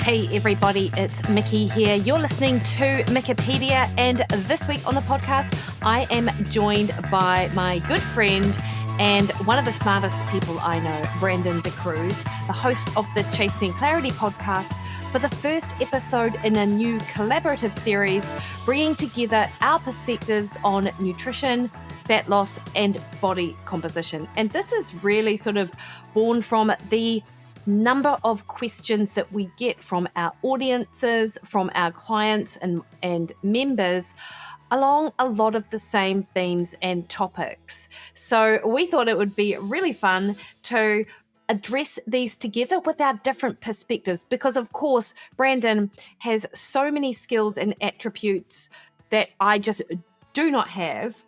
Hey everybody, it's Mikki here. You're listening to Mikkipedia, and this week on the podcast, I am joined by my good friend and one of the smartest people I know, Brandon DaCruz, the host of the Chasing Clarity podcast, for the first episode in a new collaborative series, bringing together our perspectives on nutrition, fat loss, and body composition. And this is really sort of born from the number of questions that we get from our audiences, from our clients and members along a lot of the same themes and topics. So we thought it would be really fun to address these together with our different perspectives, because of course, Brandon has so many skills and attributes that I just do not have.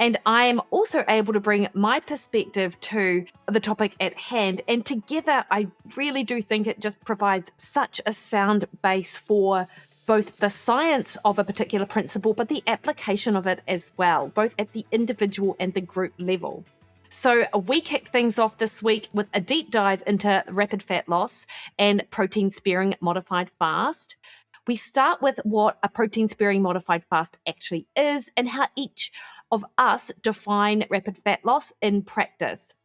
And I am also able to bring my perspective to the topic at hand. And together, I really do think it just provides such a sound base for both the science of a particular principle, but the application of it as well, both at the individual and the group level. So we kick things off this week with a deep dive into rapid fat loss and protein-sparing modified fast. We start with what a protein-sparing modified fast actually is and how each of us define rapid fat loss in practice.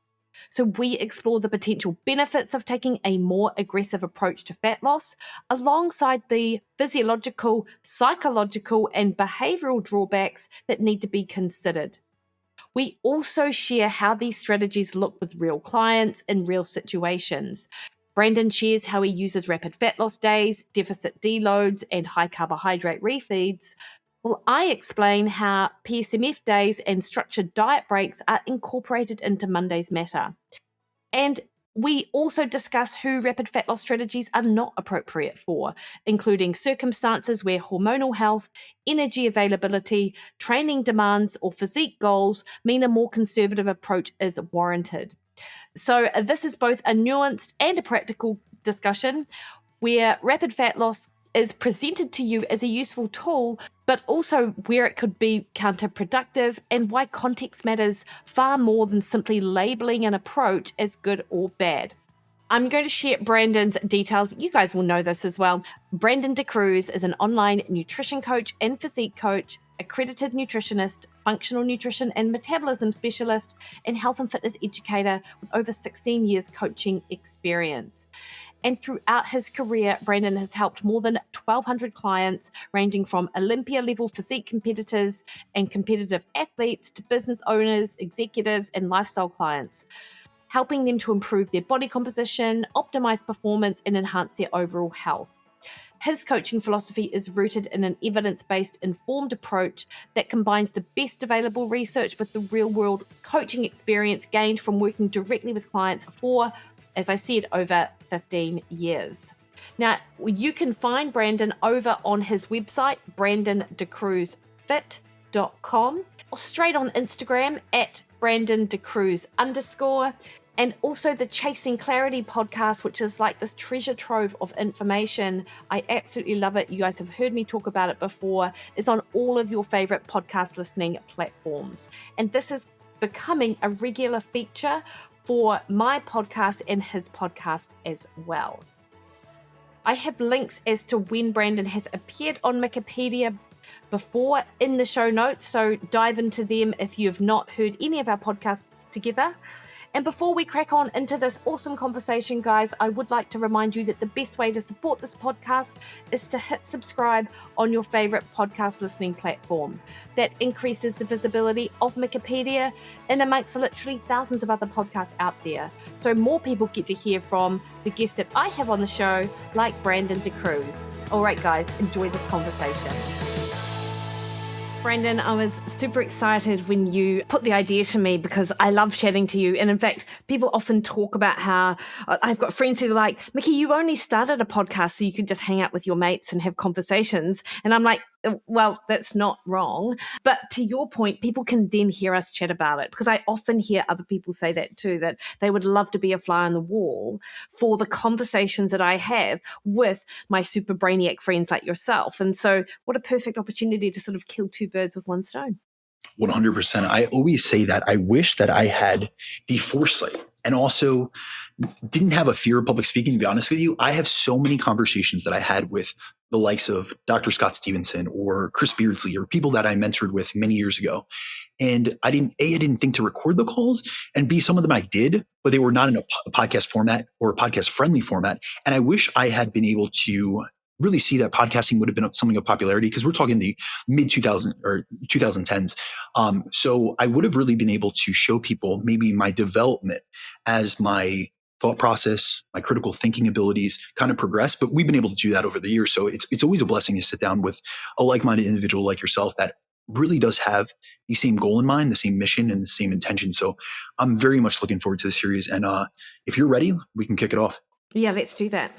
So we explore the potential benefits of taking a more aggressive approach to fat loss, alongside the physiological, psychological, and behavioural drawbacks that need to be considered. We also share how these strategies look with real clients in real situations. Brandon shares how he uses rapid fat loss days, deficit deloads, and high-carbohydrate refeeds. Well, I explain how PSMF days and structured diet breaks are incorporated into Mondays Matter. And we also discuss who rapid fat loss strategies are not appropriate for, including circumstances where hormonal health, energy availability, training demands, or physique goals mean a more conservative approach is warranted. So this is both a nuanced and a practical discussion where rapid fat loss is presented to you as a useful tool, but also where it could be counterproductive and why context matters far more than simply labeling an approach as good or bad. I'm going to share Brandon's details. You guys will know this as well. Brandon DaCruz is an online nutrition coach and physique coach, accredited nutritionist, functional nutrition and metabolism specialist, and health and fitness educator with over 16 years coaching experience. And throughout his career, Brandon has helped more than 1,200 clients, ranging from Olympia-level physique competitors and competitive athletes to business owners, executives, and lifestyle clients, helping them to improve their body composition, optimize performance, and enhance their overall health. His coaching philosophy is rooted in an evidence-based, informed approach that combines the best available research with the real-world coaching experience gained from working directly with clients for, as I said, over 15 years. Now, you can find Brandon over on his website, brandondacruzfit.com, or straight on Instagram at brandondacruz_, and also the Chasing Clarity podcast, which is like this treasure trove of information. I absolutely love it. You guys have heard me talk about it before. It's on all of your favorite podcast listening platforms. And this is becoming a regular feature for my podcast and his podcast as well. I have links as to when Brandon has appeared on Mikkipedia before in the show notes, so dive into them if you've not heard any of our podcasts together. And before we crack on into this awesome conversation, guys, I would like to remind you that the best way to support this podcast is to hit subscribe on your favorite podcast listening platform. That increases the visibility of Mikkipedia in amongst literally thousands of other podcasts out there. So more people get to hear from the guests that I have on the show, like Brandon DaCruz. All right, guys, enjoy this conversation. Brandon, I was super excited when you put the idea to me because I love chatting to you. And in fact, people often talk about how I've got friends who are like, Mikki, you only started a podcast so you could just hang out with your mates and have conversations. And I'm like, well, that's not wrong. But to your point, people can then hear us chat about it, because I often hear other people say that too, that they would love to be a fly on the wall for the conversations that I have with my super brainiac friends like yourself. And so what a perfect opportunity to sort of kill two birds with one stone. 100%. I always say that I wish that I had the foresight and also didn't have a fear of public speaking, to be honest with you. I have so many conversations that I had with the likes of Dr. Scott Stevenson or Chris Beardsley or people that I mentored with many years ago. And I didn't think to record the calls, and B, some of them I did, but they were not in a podcast format or a podcast friendly format. And I wish I had been able to really see that podcasting would have been something of popularity, because we're talking the mid 2000 or 2010s. So I would have really been able to show people maybe my development as my thought process, my critical thinking abilities kind of progress. But we've been able to do that over the years. So it's always a blessing to sit down with a like-minded individual like yourself that really does have the same goal in mind, the same mission, and the same intention. So I'm very much looking forward to the series. And if you're ready, we can kick it off. Yeah, let's do that.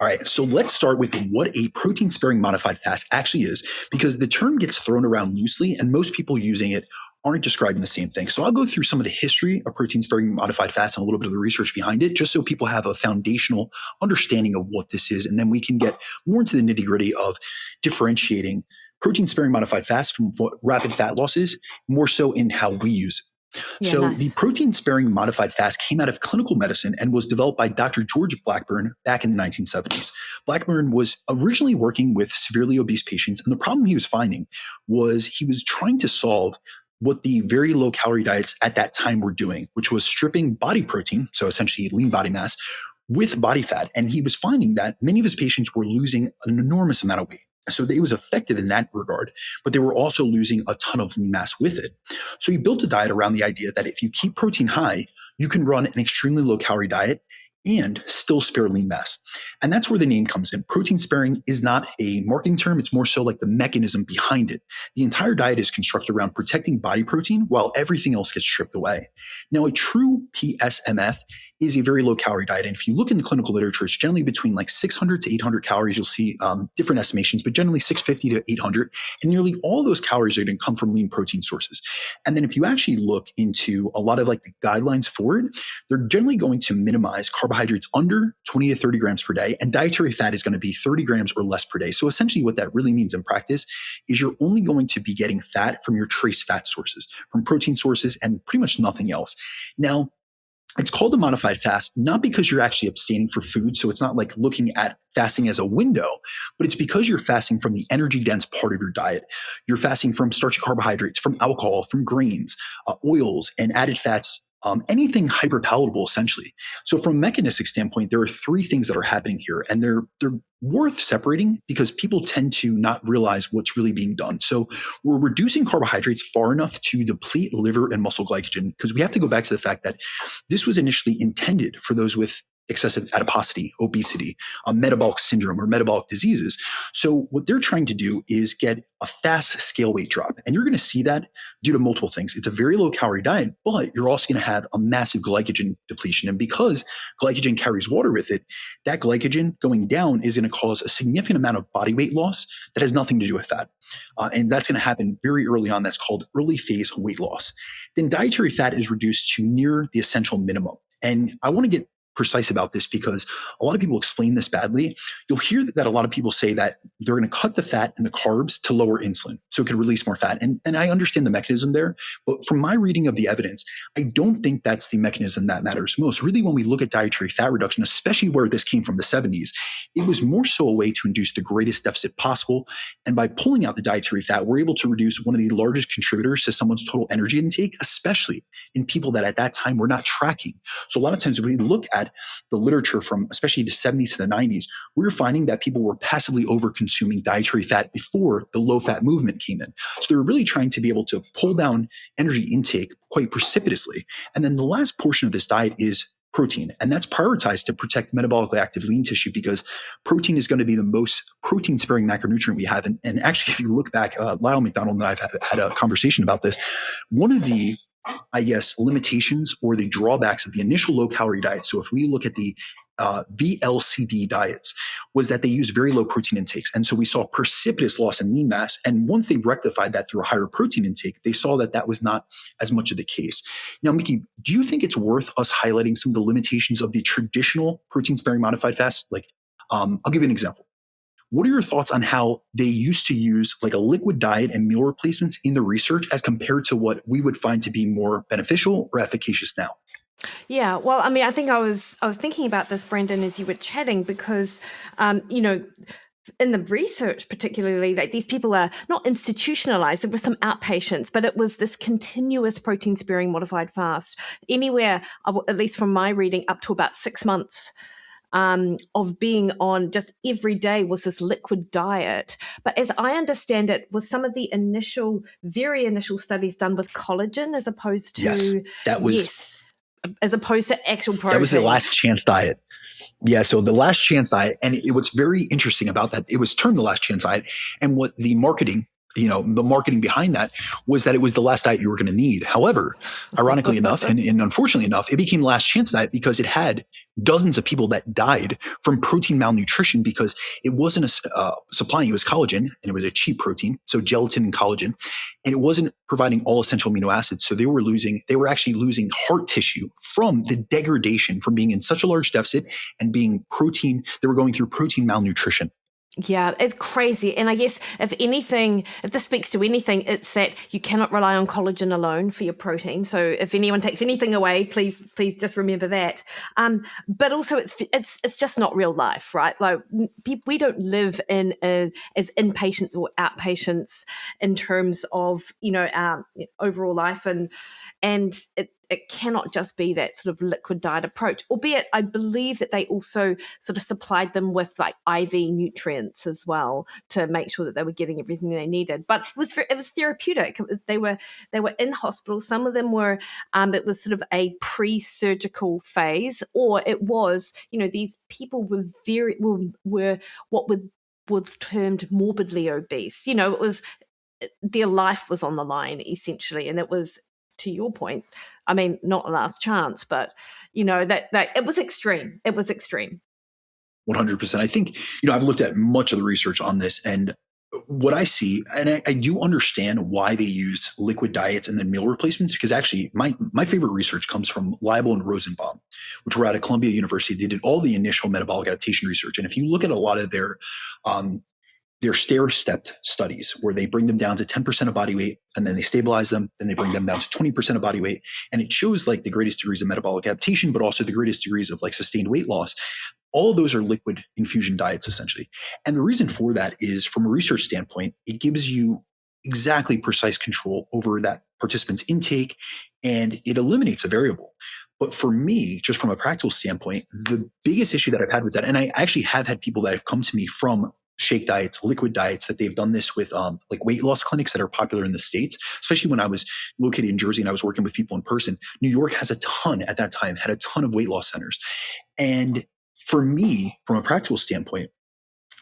All right, so let's start with what a protein-sparing modified fast actually is, because the term gets thrown around loosely and most people using it aren't describing the same thing. So I'll go through some of the history of protein-sparing modified fast and a little bit of the research behind it, just so people have a foundational understanding of what this is. And then we can get more into the nitty-gritty of differentiating protein-sparing modified fast from what rapid fat loss is, more so in how we use it. Yeah, So nice. the protein-sparing modified fast came out of clinical medicine and was developed by Dr. George Blackburn back in the 1970s. Blackburn was originally working with severely obese patients, and the problem he was finding was he was trying to solve what the very low calorie diets at that time were doing, which was stripping body protein, so essentially lean body mass, with body fat. And he was finding that many of his patients were losing an enormous amount of weight. So it was effective in that regard, but they were also losing a ton of lean mass with it. So he built a diet around the idea that if you keep protein high, you can run an extremely low calorie diet and still spare lean mass. And that's where the name comes in. Protein sparing is not a marketing term. It's more so like the mechanism behind it. The entire diet is constructed around protecting body protein while everything else gets stripped away. Now, a true PSMF is a very low calorie diet. And if you look in the clinical literature, it's generally between like 600 to 800 calories. You'll see different estimations, but generally 650 to 800. And nearly all those calories are going to come from lean protein sources. And then if you actually look into a lot of like the guidelines for it, they're generally going to minimize carbohydrates under 20 to 30 grams per day, and dietary fat is going to be 30 grams or less per day. So essentially what that really means in practice is you're only going to be getting fat from your trace fat sources, from protein sources, and pretty much nothing else. Now, it's called a modified fast, not because you're actually abstaining for food. So it's not like looking at fasting as a window, but it's because you're fasting from the energy dense part of your diet. You're fasting from starchy carbohydrates, from alcohol, from grains, oils, and added fats, anything hyperpalatable, essentially. So from a mechanistic standpoint, there are three things that are happening here, and they're worth separating because people tend to not realize what's really being done. So we're reducing carbohydrates far enough to deplete liver and muscle glycogen, because we have to go back to the fact that this was initially intended for those with excessive adiposity, obesity, metabolic syndrome, or metabolic diseases. So what they're trying to do is get a fast scale weight drop. And you're going to see that due to multiple things. It's a very low calorie diet, but you're also going to have a massive glycogen depletion. And because glycogen carries water with it, that glycogen going down is going to cause a significant amount of body weight loss that has nothing to do with fat. And that's going to happen very early on. That's called early phase weight loss. Then dietary fat is reduced to near the essential minimum. And I want to get precise about this because a lot of people explain this badly. You'll hear that a lot of people say that they're going to cut the fat and the carbs to lower insulin so it can release more fat. And I understand the mechanism there, but from my reading of the evidence, I don't think that's the mechanism that matters most. Really, when we look at dietary fat reduction, especially where this came from the 70s, it was more so a way to induce the greatest deficit possible. And by pulling out the dietary fat, we're able to reduce one of the largest contributors to someone's total energy intake, especially in people that at that time were not tracking. So a lot of times when we look at the literature from especially the 70s to the 90s, we were finding that people were passively over-consuming dietary fat before the low-fat movement came in. So they were really trying to be able to pull down energy intake quite precipitously. And then the last portion of this diet is protein, and that's prioritized to protect metabolically active lean tissue because protein is going to be the most protein-sparing macronutrient we have. And actually, if you look back, Lyle McDonald and I have had a conversation about this. One of the limitations or the drawbacks of the initial low-calorie diet. So if we look at the VLCD diets, was that they use very low protein intakes. And so we saw precipitous loss in lean mass. And once they rectified that through a higher protein intake, they saw that that was not as much of the case. Now, Mikki, do you think it's worth us highlighting some of the limitations of the traditional protein-sparing modified fast? I'll give you an example. What are your thoughts on how they used to use like a liquid diet and meal replacements in the research as compared to what we would find to be more beneficial or efficacious now? Yeah, well, I mean, I think I was thinking about this, Brandon, as you were chatting, because in the research, particularly, like these people are not institutionalized. There were some outpatients, but it was this continuous protein sparing modified fast, anywhere, at least from my reading, up to about 6 months. Of being on just every day was this liquid diet. But as I understand it, was some of the very initial studies done with collagen as opposed to as opposed to actual protein. That was the last chance diet. Yeah, so the last chance diet, and what's very interesting about that, it was termed the last chance diet, and what the marketing behind that was that it was the last diet you were going to need. However, ironically enough, and unfortunately enough, it became last chance diet because it had dozens of people that died from protein malnutrition because it wasn't supplying you with collagen, and it was a cheap protein, so gelatin and collagen, and it wasn't providing all essential amino acids. So they were actually losing heart tissue from the degradation from being in such a large deficit and being they were going through protein malnutrition. Yeah, it's crazy. And I guess if this speaks to anything, it's that you cannot rely on collagen alone for your protein. So if anyone takes anything away, please just remember that. But also it's just not real life, right? Like we don't live as inpatients or outpatients in terms of, our overall life, and it cannot just be that sort of liquid diet approach, albeit I believe that they also sort of supplied them with like IV nutrients as well to make sure that they were getting everything they needed. But it was therapeutic. They were in hospital. Some of them were, it was sort of a pre-surgical phase, or it was, these people were what was termed morbidly obese. It was, their life was on the line essentially, and it was, to your point, I mean, not a last chance, but that it was extreme. It was extreme. 100%. I think, I've looked at much of the research on this, and what I see, and I do understand why they use liquid diets and then meal replacements, because actually my favorite research comes from Leibel and Rosenbaum, which were out of Columbia University. They did all the initial metabolic adaptation research. And if you look at a lot of their stair-stepped studies where they bring them down to 10% of body weight and then they stabilize them, then they bring them down to 20% of body weight. And it shows like the greatest degrees of metabolic adaptation, but also the greatest degrees of like sustained weight loss. All of those are liquid infusion diets essentially. And the reason for that is from a research standpoint, it gives you exactly precise control over that participant's intake and it eliminates a variable. But for me, just from a practical standpoint, the biggest issue that I've had with that, and I actually have had people that have come to me from shake diets, liquid diets, that they've done this with like weight loss clinics that are popular in the States, especially when I was located in Jersey and I was working with people in person. New York had a ton of weight loss centers. And for me, from a practical standpoint,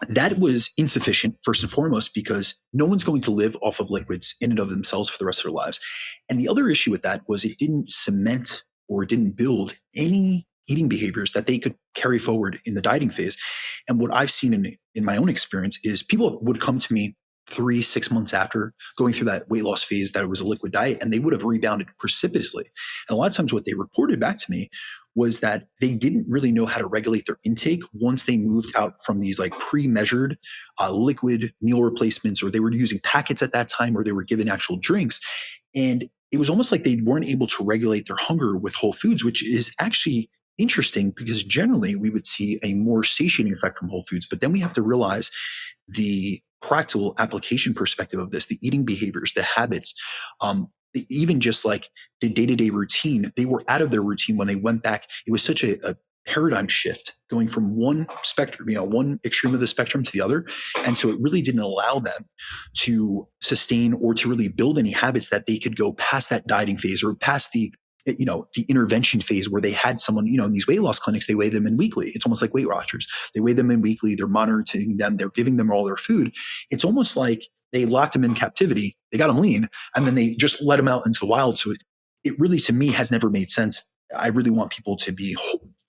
that was insufficient, first and foremost, because no one's going to live off of liquids in and of themselves for the rest of their lives. And the other issue with that was it didn't cement or it didn't build any eating behaviors that they could carry forward in the dieting phase. And what I've seen in my own experience is people would come to me 3-6 months after going through that weight loss phase that it was a liquid diet, and they would have rebounded precipitously. And a lot of times what they reported back to me was that they didn't really know how to regulate their intake once they moved out from these like pre-measured liquid meal replacements, or they were using packets at that time, or they were given actual drinks. And it was almost like they weren't able to regulate their hunger with whole foods, which is actually interesting because generally we would see a more satiating effect from whole foods. But then we have to realize the practical application perspective of this, the eating behaviors, the habits, even just like the day-to-day routine, they were out of their routine when they went back. It was such a paradigm shift going from one spectrum, one extreme of the spectrum to the other. And so it really didn't allow them to sustain or to really build any habits that they could go past that dieting phase or past the intervention phase where they had someone, in these weight loss clinics, they weigh them in weekly. It's almost like Weight Watchers. They weigh them in weekly. They're monitoring them. They're giving them all their food. It's almost like they locked them in captivity. They got them lean and then they just let them out into the wild. So it really, to me, has never made sense. I really want people to be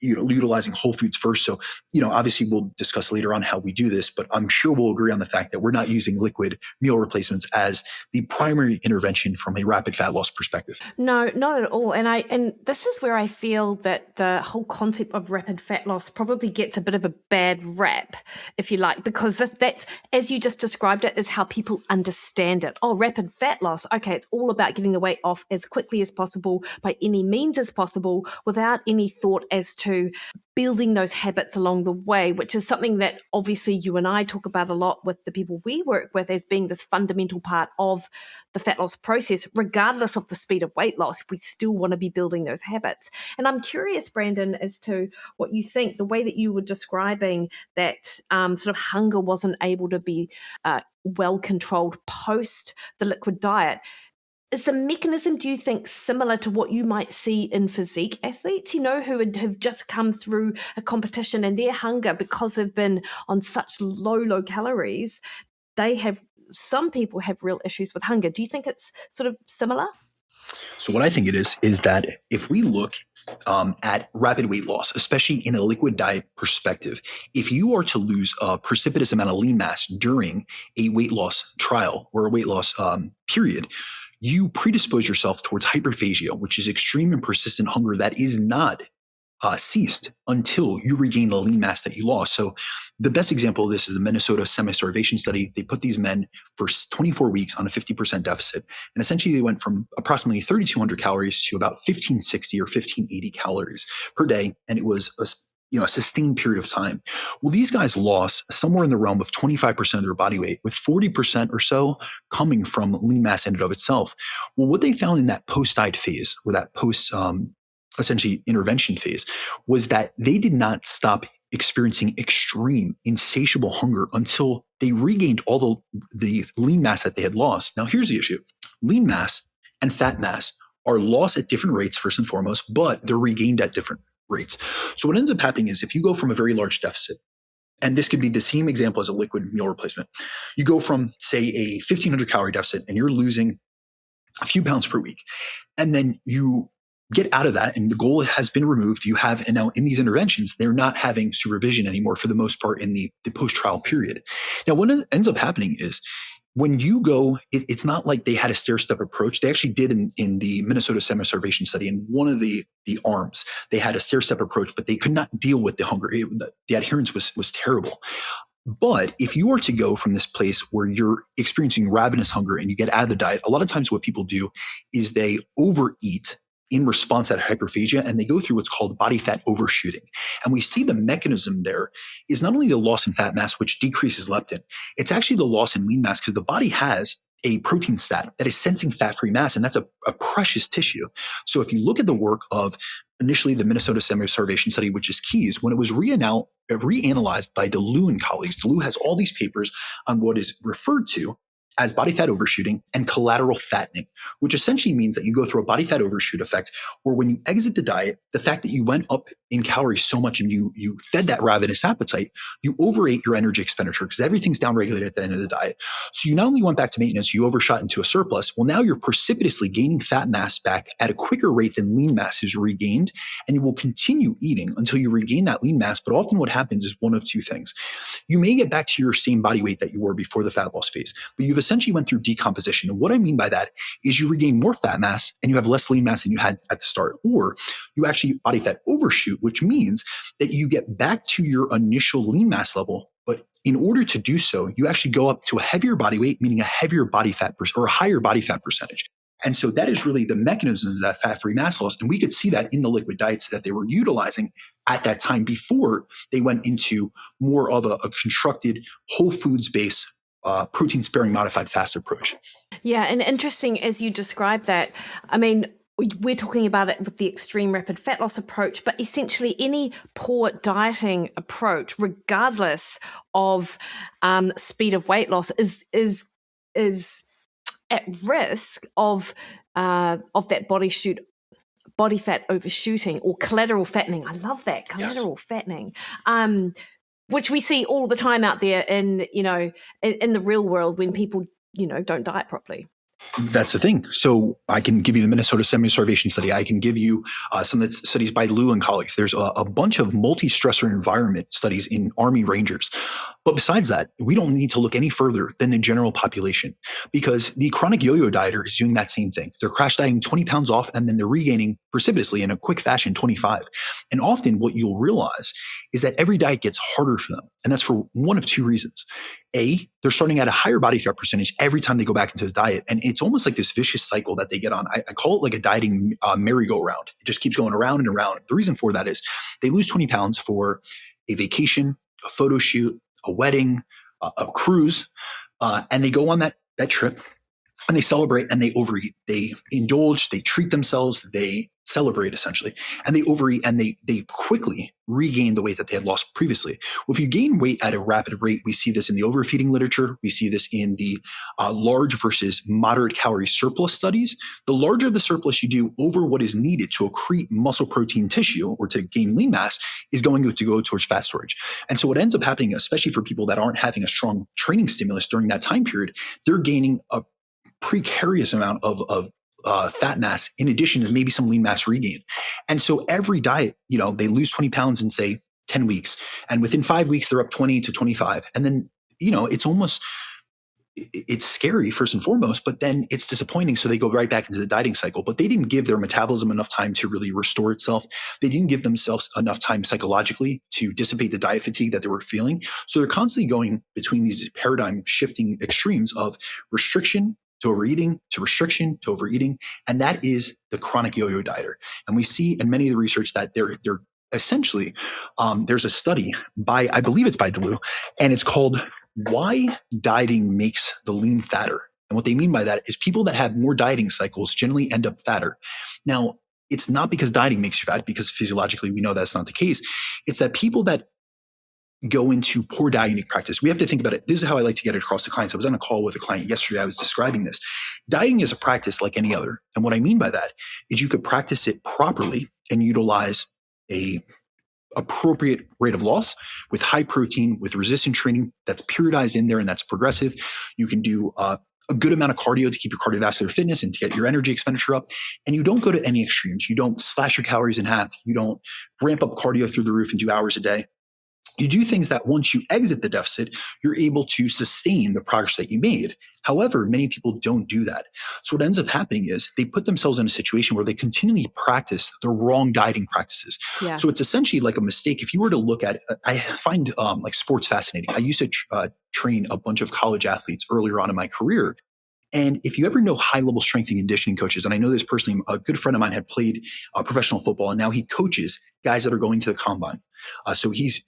utilizing whole foods first. So, obviously we'll discuss later on how we do this, but I'm sure we'll agree on the fact that we're not using liquid meal replacements as the primary intervention from a rapid fat loss perspective. No, not at all. And this is where I feel that the whole concept of rapid fat loss probably gets a bit of a bad rap, if you like, because that, as you just described it, is how people understand it. Oh, rapid fat loss. Okay, it's all about getting the weight off as quickly as possible by any means as possible without any thought as to building those habits along the way, which is something that obviously you and I talk about a lot with the people we work with as being this fundamental part of the fat loss process. Regardless of the speed of weight loss, we still want to be building those habits. And I'm curious, Brandon, as to what you think, the way that you were describing that sort of hunger wasn't able to be well controlled post the liquid diet. Is the mechanism, do you think, similar to what you might see in physique athletes, who have just come through a competition and their hunger, because they've been on such low calories, some people have real issues with hunger. Do you think it's sort of similar? So what I think it is that if we look at rapid weight loss, especially in a liquid diet perspective, if you are to lose a precipitous amount of lean mass during a weight loss trial or a weight loss period, you predispose yourself towards hyperphagia, which is extreme and persistent hunger that is not ceased until you regain the lean mass that you lost. So the best example of this is the Minnesota semi-starvation study. They put these men for 24 weeks on a 50% deficit. And essentially they went from approximately 3,200 calories to about 1,560 or 1,580 calories per day. And it was a sustained period of time. Well, these guys lost somewhere in the realm of 25% of their body weight, with 40% or so coming from lean mass in and of itself. Well, what they found in that post-diet phase, or that essentially intervention phase, was that they did not stop experiencing extreme, insatiable hunger until they regained all the lean mass that they had lost. Now, here's the issue. Lean mass and fat mass are lost at different rates, first and foremost, but they're regained at different rates. So what ends up happening is if you go from a very large deficit, and this could be the same example as a liquid meal replacement, you go from, say, a 1,500 calorie deficit and you're losing a few pounds per week, and then you get out of that and the goal has been removed. And now in these interventions, they're not having supervision anymore for the most part in the post-trial period. Now, what ends up happening is when you go, it's not like they had a stair-step approach. They actually did in the Minnesota semi-starvation study, in one of the arms, they had a stair-step approach, but they could not deal with the hunger. The adherence was terrible. But if you were to go from this place where you're experiencing ravenous hunger and you get out of the diet, a lot of times what people do is they overeat in response to hyperphagia, and they go through what's called body fat overshooting. And we see the mechanism there is not only the loss in fat mass, which decreases leptin, it's actually the loss in lean mass, because the body has a protein stat that is sensing fat-free mass, and that's a precious tissue. So if you look at the work of initially the Minnesota semi-starvation study, which is Keys, when it was reanalyzed by DeLu and colleagues, DeLu has all these papers on what is referred to as body fat overshooting and collateral fattening, which essentially means that you go through a body fat overshoot effect where when you exit the diet, the fact that you went up in calories so much and you fed that ravenous appetite, you overate your energy expenditure because everything's downregulated at the end of the diet. So you not only went back to maintenance, you overshot into a surplus. Well, now you're precipitously gaining fat mass back at a quicker rate than lean mass is regained, and you will continue eating until you regain that lean mass. But often what happens is one of two things. You may get back to your same body weight that you were before the fat loss phase, but you've essentially went through decomposition. And what I mean by that is you regain more fat mass and you have less lean mass than you had at the start, or you actually body fat overshoot, which means that you get back to your initial lean mass level. But in order to do so, you actually go up to a heavier body weight, meaning a heavier body fat or a higher body fat percentage. And so that is really the mechanism of that fat-free mass loss. And we could see that in the liquid diets that they were utilizing at that time before they went into more of a constructed whole foods-based protein-sparing modified fast approach. Yeah, and interesting as you describe that. I mean, we're talking about it with the extreme rapid fat loss approach, but essentially any poor dieting approach, regardless of speed of weight loss, is at risk of that body fat overshooting or collateral fattening. I love that, collateral fattening. Which we see all the time out there in the real world when people, don't diet properly. That's the thing. So I can give you the Minnesota semi-starvation study. I can give you some of the studies by Liu and colleagues. There's a bunch of multi-stressor environment studies in Army Rangers. But besides that, we don't need to look any further than the general population, because the chronic yo-yo dieter is doing that same thing. They're crash dieting 20 pounds off, and then they're regaining precipitously in a quick fashion 25. And often what you'll realize is that every diet gets harder for them. And that's for one of two reasons. A, they're starting at a higher body fat percentage every time they go back into the diet. And it's almost like this vicious cycle that they get on. I call it like a dieting merry-go-round. It just keeps going around and around. The reason for that is they lose 20 pounds for a vacation, a photo shoot, a wedding, a cruise, and they go on that trip and they celebrate and they overeat. They indulge, they treat themselves, they celebrate essentially, and they overeat and they quickly regain the weight that they had lost previously. Well, if you gain weight at a rapid rate, we see this in the overfeeding literature. We see this in the large versus moderate calorie surplus studies. The larger the surplus you do over what is needed to accrete muscle protein tissue or to gain lean mass is going to go towards fat storage. And so what ends up happening, especially for people that aren't having a strong training stimulus during that time period, they're gaining a precarious amount of fat mass in addition to maybe some lean mass regain. And so every diet, they lose 20 pounds in say 10 weeks. And within 5 weeks, they're up 20 to 25. And then, it's scary first and foremost, but then it's disappointing. So they go right back into the dieting cycle, but they didn't give their metabolism enough time to really restore itself. They didn't give themselves enough time psychologically to dissipate the diet fatigue that they were feeling. So they're constantly going between these paradigm shifting extremes of restriction to overeating, to restriction, to overeating. And that is the chronic yo-yo dieter. And we see in many of the research that they're essentially, there's a study by, I believe it's by Liu, and it's called Why Dieting Makes the Lean Fatter. And what they mean by that is people that have more dieting cycles generally end up fatter. Now, it's not because dieting makes you fat, because physiologically we know that's not the case. It's that people that go into poor dieting practice. We have to think about it. This is how I like to get it across to clients. I was on a call with a client yesterday. I was describing this. Dieting is a practice like any other. And what I mean by that is you could practice it properly and utilize a appropriate rate of loss with high protein, with resistance training that's periodized in there and that's progressive. You can do a good amount of cardio to keep your cardiovascular fitness and to get your energy expenditure up. And you don't go to any extremes. You don't slash your calories in half. You don't ramp up cardio through the roof and do hours a day. You do things that once you exit the deficit, you're able to sustain the progress that you made. However, many people don't do that. So what ends up happening is they put themselves in a situation where they continually practice the wrong dieting practices. Yeah. So it's essentially like a mistake. If you were to look at it, I find like sports fascinating. I used to train a bunch of college athletes earlier on in my career. And if you ever know high-level strength and conditioning coaches, and I know this personally, a good friend of mine had played professional football, and now he coaches guys that are going to the combine. So he's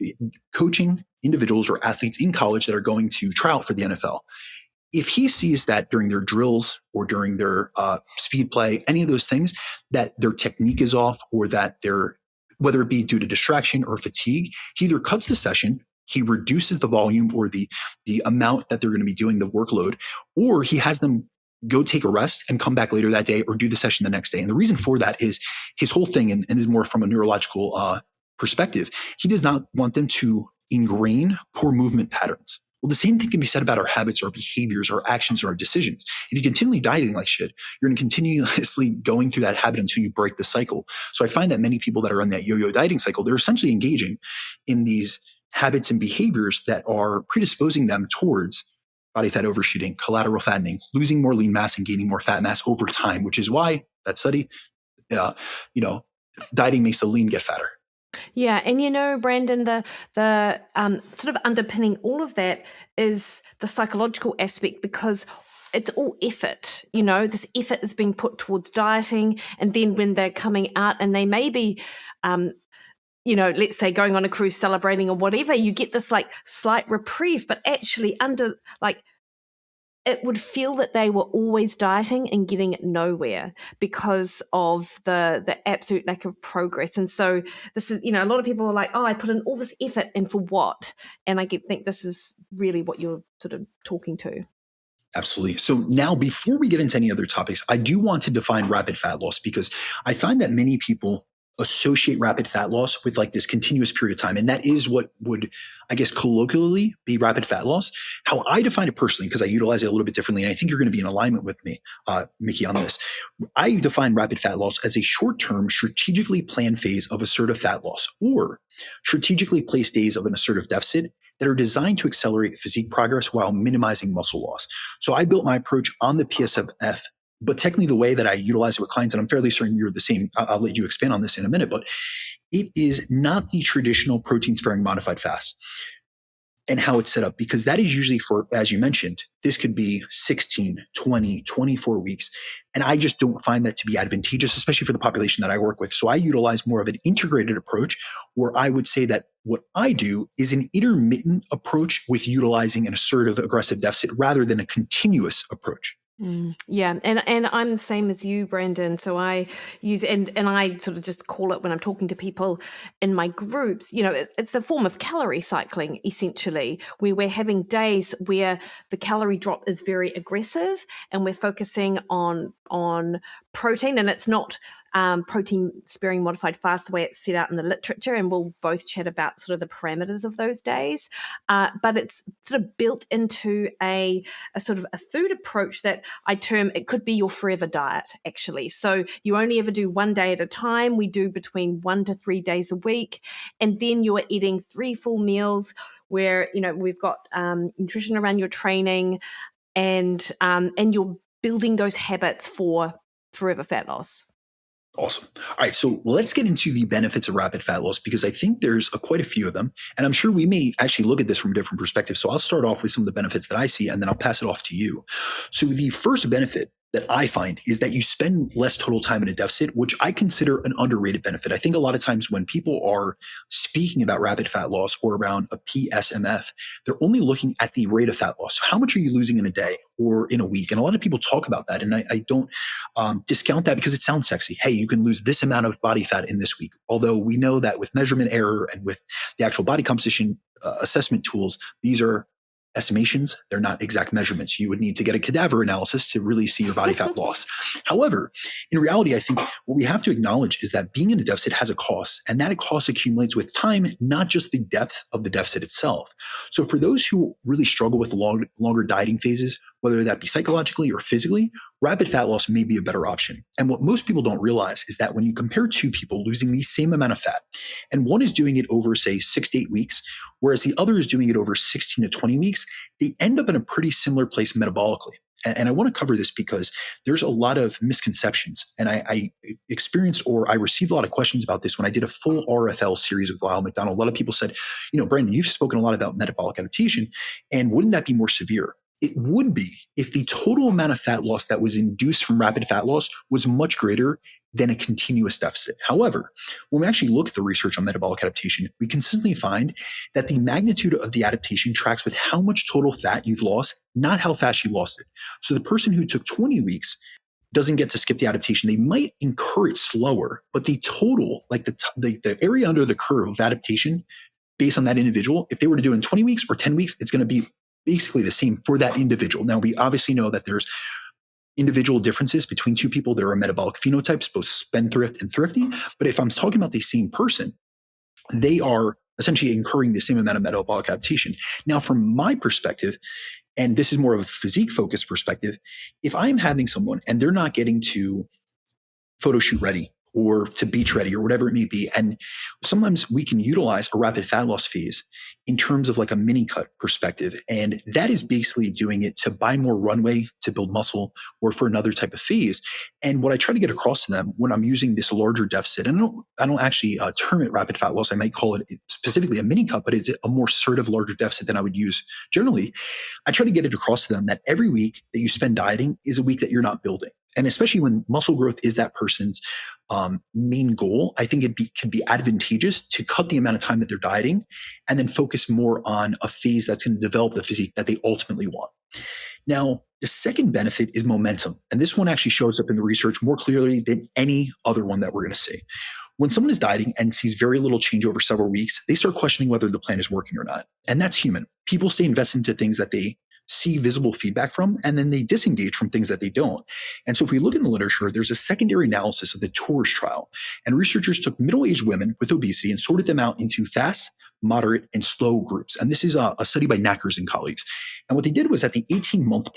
coaching individuals or athletes in college that are going to try out for the NFL. If he sees that during their drills or during their speed play, any of those things, that their technique is off or that whether it be due to distraction or fatigue, he either cuts the session, he reduces the volume or the amount that they're going to be doing the workload, or he has them go take a rest and come back later that day or do the session the next day. And the reason for that is his whole thing, and is more from a neurological perspective. He does not want them to ingrain poor movement patterns. Well, the same thing can be said about our habits, our behaviors, our actions, or our decisions. If you continually dieting like shit, you're going to continuously going through that habit until you break the cycle. So I find that many people that are on that yo-yo dieting cycle, they're essentially engaging in these habits and behaviors that are predisposing them towards body fat overshooting, collateral fattening, losing more lean mass and gaining more fat mass over time, which is why that study, dieting makes the lean get fatter. Yeah. And Brandon, the sort of underpinning all of that is the psychological aspect, because it's all effort. This effort is being put towards dieting. And then when they're coming out and they may be, let's say going on a cruise, celebrating or whatever, you get this like slight reprieve, but actually it would feel that they were always dieting and getting nowhere because of the absolute lack of progress. And so this is, a lot of people are like, oh, I put in all this effort and for what? And I think this is really what you're sort of talking to. Absolutely. So now, before we get into any other topics, I do want to define rapid fat loss, because I find that many people associate rapid fat loss with like this continuous period of time. And that is what would, I guess, colloquially be rapid fat loss. How I define it personally, because I utilize it a little bit differently, and I think you're going to be in alignment with me, Mikki, on this. I define rapid fat loss as a short-term, strategically planned phase of assertive fat loss, or strategically placed days of an assertive deficit that are designed to accelerate physique progress while minimizing muscle loss. So I built my approach on the PSMF, but technically the way that I utilize it with clients, and I'm fairly certain you're the same, I'll let you expand on this in a minute, but it is not the traditional protein sparing modified fast and how it's set up, because that is usually for, as you mentioned, this could be 16, 20, 24 weeks. And I just don't find that to be advantageous, especially for the population that I work with. So I utilize more of an integrated approach, where I would say that what I do is an intermittent approach with utilizing an assertive aggressive deficit rather than a continuous approach. Yeah. And I'm the same as you, Brandon. So I use, and I sort of just call it when I'm talking to people in my groups, it's a form of calorie cycling, essentially, where we're having days where the calorie drop is very aggressive and we're focusing on protein, and it's not protein sparing modified fast the way it's set out in the literature, and we'll both chat about sort of the parameters of those days, but it's sort of built into a sort of a food approach that I term, it could be your forever diet, actually. So you only ever do one day at a time. We do between 1 to 3 days a week, and then you're eating 3 full meals where we've got nutrition around your training, and you're building those habits for forever fat loss. Awesome. All right. So let's get into the benefits of rapid fat loss, because I think there's quite a few of them. And I'm sure we may actually look at this from a different perspective. So I'll start off with some of the benefits that I see, and then I'll pass it off to you. So the first benefit that I find is that you spend less total time in a deficit, which I consider an underrated benefit. I think a lot of times when people are speaking about rapid fat loss or around a PSMF, they're only looking at the rate of fat loss. So how much are you losing in a day or in a week? And a lot of people talk about that. And I don't discount that because it sounds sexy. Hey, you can lose this amount of body fat in this week. Although we know that with measurement error and with the actual body composition assessment tools, these are estimations. They're not exact measurements. You would need to get a cadaver analysis to really see your body fat loss. However, in reality, I think what we have to acknowledge is that being in a deficit has a cost, and that cost accumulates with time, not just the depth of the deficit itself. So for those who really struggle with longer dieting phases, whether that be psychologically or physically, rapid fat loss may be a better option. And what most people don't realize is that when you compare two people losing the same amount of fat, and one is doing it over, say, 6 to 8 weeks, whereas the other is doing it over 16 to 20 weeks, they end up in a pretty similar place metabolically. And I want to cover this because there's a lot of misconceptions. And I experienced, or I received a lot of questions about this when I did a full RFL series with Lyle McDonald. A lot of people said, Brandon, you've spoken a lot about metabolic adaptation, and wouldn't that be more severe? It would be if the total amount of fat loss that was induced from rapid fat loss was much greater than a continuous deficit. However, when we actually look at the research on metabolic adaptation, we consistently find that the magnitude of the adaptation tracks with how much total fat you've lost, not how fast you lost it. So the person who took 20 weeks doesn't get to skip the adaptation. They might incur it slower, but the total, like the area under the curve of adaptation based on that individual, if they were to do it in 20 weeks or 10 weeks, it's going to be basically the same for that individual. Now, we obviously know that there's individual differences between two people. There are metabolic phenotypes, both spendthrift and thrifty. But if I'm talking about the same person, they are essentially incurring the same amount of metabolic adaptation. Now, from my perspective, and this is more of a physique focused perspective, if I'm having someone and they're not getting to photo shoot ready or to beach ready or whatever it may be, and sometimes we can utilize a rapid fat loss phase in terms of like a mini cut perspective. And that is basically doing it to buy more runway to build muscle or for another type of phase. And what I try to get across to them when I'm using this larger deficit, and I don't actually term it rapid fat loss. I might call it specifically a mini cut, but it's a more assertive larger deficit than I would use generally. I try to get it across to them that every week that you spend dieting is a week that you're not building. And especially when muscle growth is that person's main goal, I think it can be advantageous to cut the amount of time that they're dieting and then focus more on a phase that's going to develop the physique that they ultimately want. Now, the second benefit is momentum. And this one actually shows up in the research more clearly than any other one that we're going to see. When someone is dieting and sees very little change over several weeks, they start questioning whether the plan is working or not. And that's human. People stay invested into things that they see visible feedback from, and then they disengage from things that they don't. And so if we look in the literature, there's a secondary analysis of the TORS trial, and researchers took middle-aged women with obesity and sorted them out into fast, moderate, and slow groups. And this is a study by DaCruz and colleagues. And what they did was at the 18-month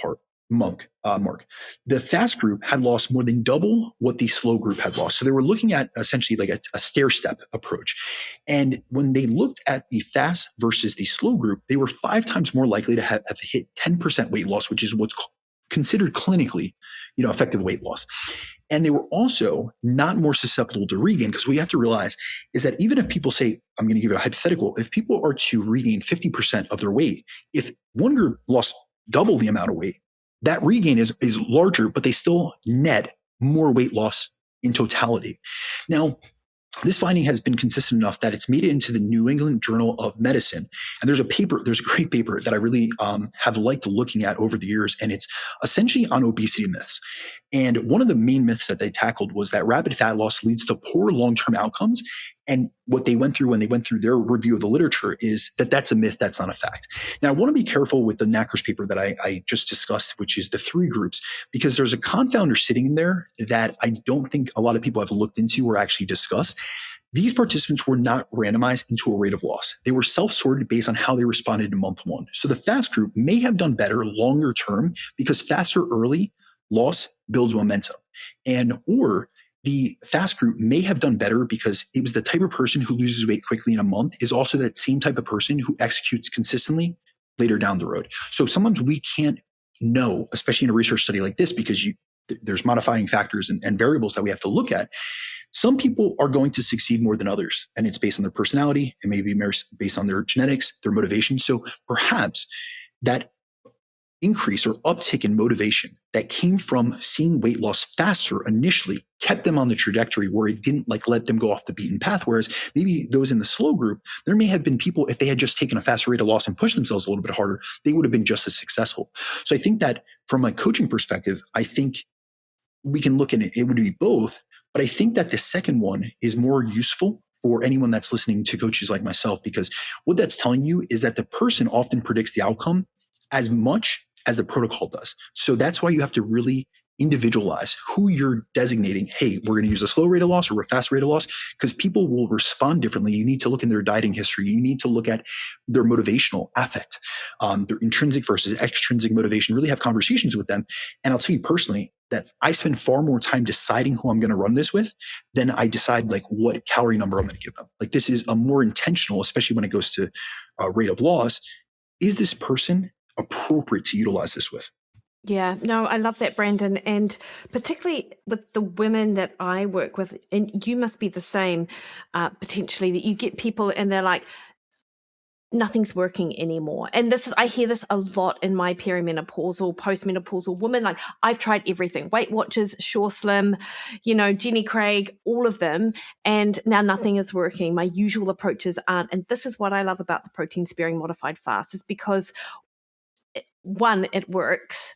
mark, the fast group had lost more than double what the slow group had lost. So they were looking at essentially like a stair-step approach. And when they looked at the fast versus the slow group, they were 5 times more likely to have hit 10% weight loss, which is what's considered clinically, effective weight loss. And they were also not more susceptible to regain, because what you have to realize is that even if people say, I'm going to give you a hypothetical, if people are to regain 50% of their weight, if one group lost double the amount of weight, that regain is larger, but they still net more weight loss in totality. Now, this finding has been consistent enough that it's made it into the New England Journal of Medicine. And there's a great paper that I really have liked looking at over the years, and it's essentially on obesity myths. And one of the main myths that they tackled was that rapid fat loss leads to poor long-term outcomes. And what they went through when they went through their review of the literature is that that's a myth, that's not a fact. Now, I want to be careful with the DaCruz paper that I just discussed, which is the 3 groups, because there's a confounder sitting in there that I don't think a lot of people have looked into or actually discussed. These participants were not randomized into a rate of loss. They were self-sorted based on how they responded in month 1. So the fast group may have done better longer term because faster early loss builds momentum, or the fast group may have done better because it was the type of person who loses weight quickly in a month is also that same type of person who executes consistently later down the road. So sometimes we can't know, especially in a research study like this, because there's modifying factors and variables that we have to look at. Some people are going to succeed more than others, and it's based on their personality. It may be based on their genetics, their motivation. So perhaps that increase or uptick in motivation that came from seeing weight loss faster initially kept them on the trajectory where it didn't let them go off the beaten path. Whereas maybe those in the slow group, there may have been people, if they had just taken a faster rate of loss and pushed themselves a little bit harder, they would have been just as successful. So I think that from a coaching perspective, I think we can look at it. It would be both, but I think that the second one is more useful for anyone that's listening to coaches like myself, because what that's telling you is that the person often predicts the outcome as much as the protocol does. So that's why you have to really individualize who you're designating. Hey, we're going to use a slow rate of loss or a fast rate of loss, because people will respond differently. You need to look in their dieting history. You need to look at their motivational affect, their intrinsic versus extrinsic motivation, really have conversations with them. And I'll tell you personally that I spend far more time deciding who I'm going to run this with than I decide what calorie number I'm going to give them. This is a more intentional, especially when it goes to rate of loss. Is this person appropriate to utilize this with? Yeah, no, I love that, Brandon. And particularly with the women that I work with, and you must be the same, potentially, that you get people and they're like, nothing's working anymore. And I hear this a lot in my perimenopausal, postmenopausal women. I've tried everything, Weight Watchers, Sure Slim, Jenny Craig, all of them. And now nothing is working. My usual approaches aren't. And this is what I love about the protein sparing modified fast, is because one, it works.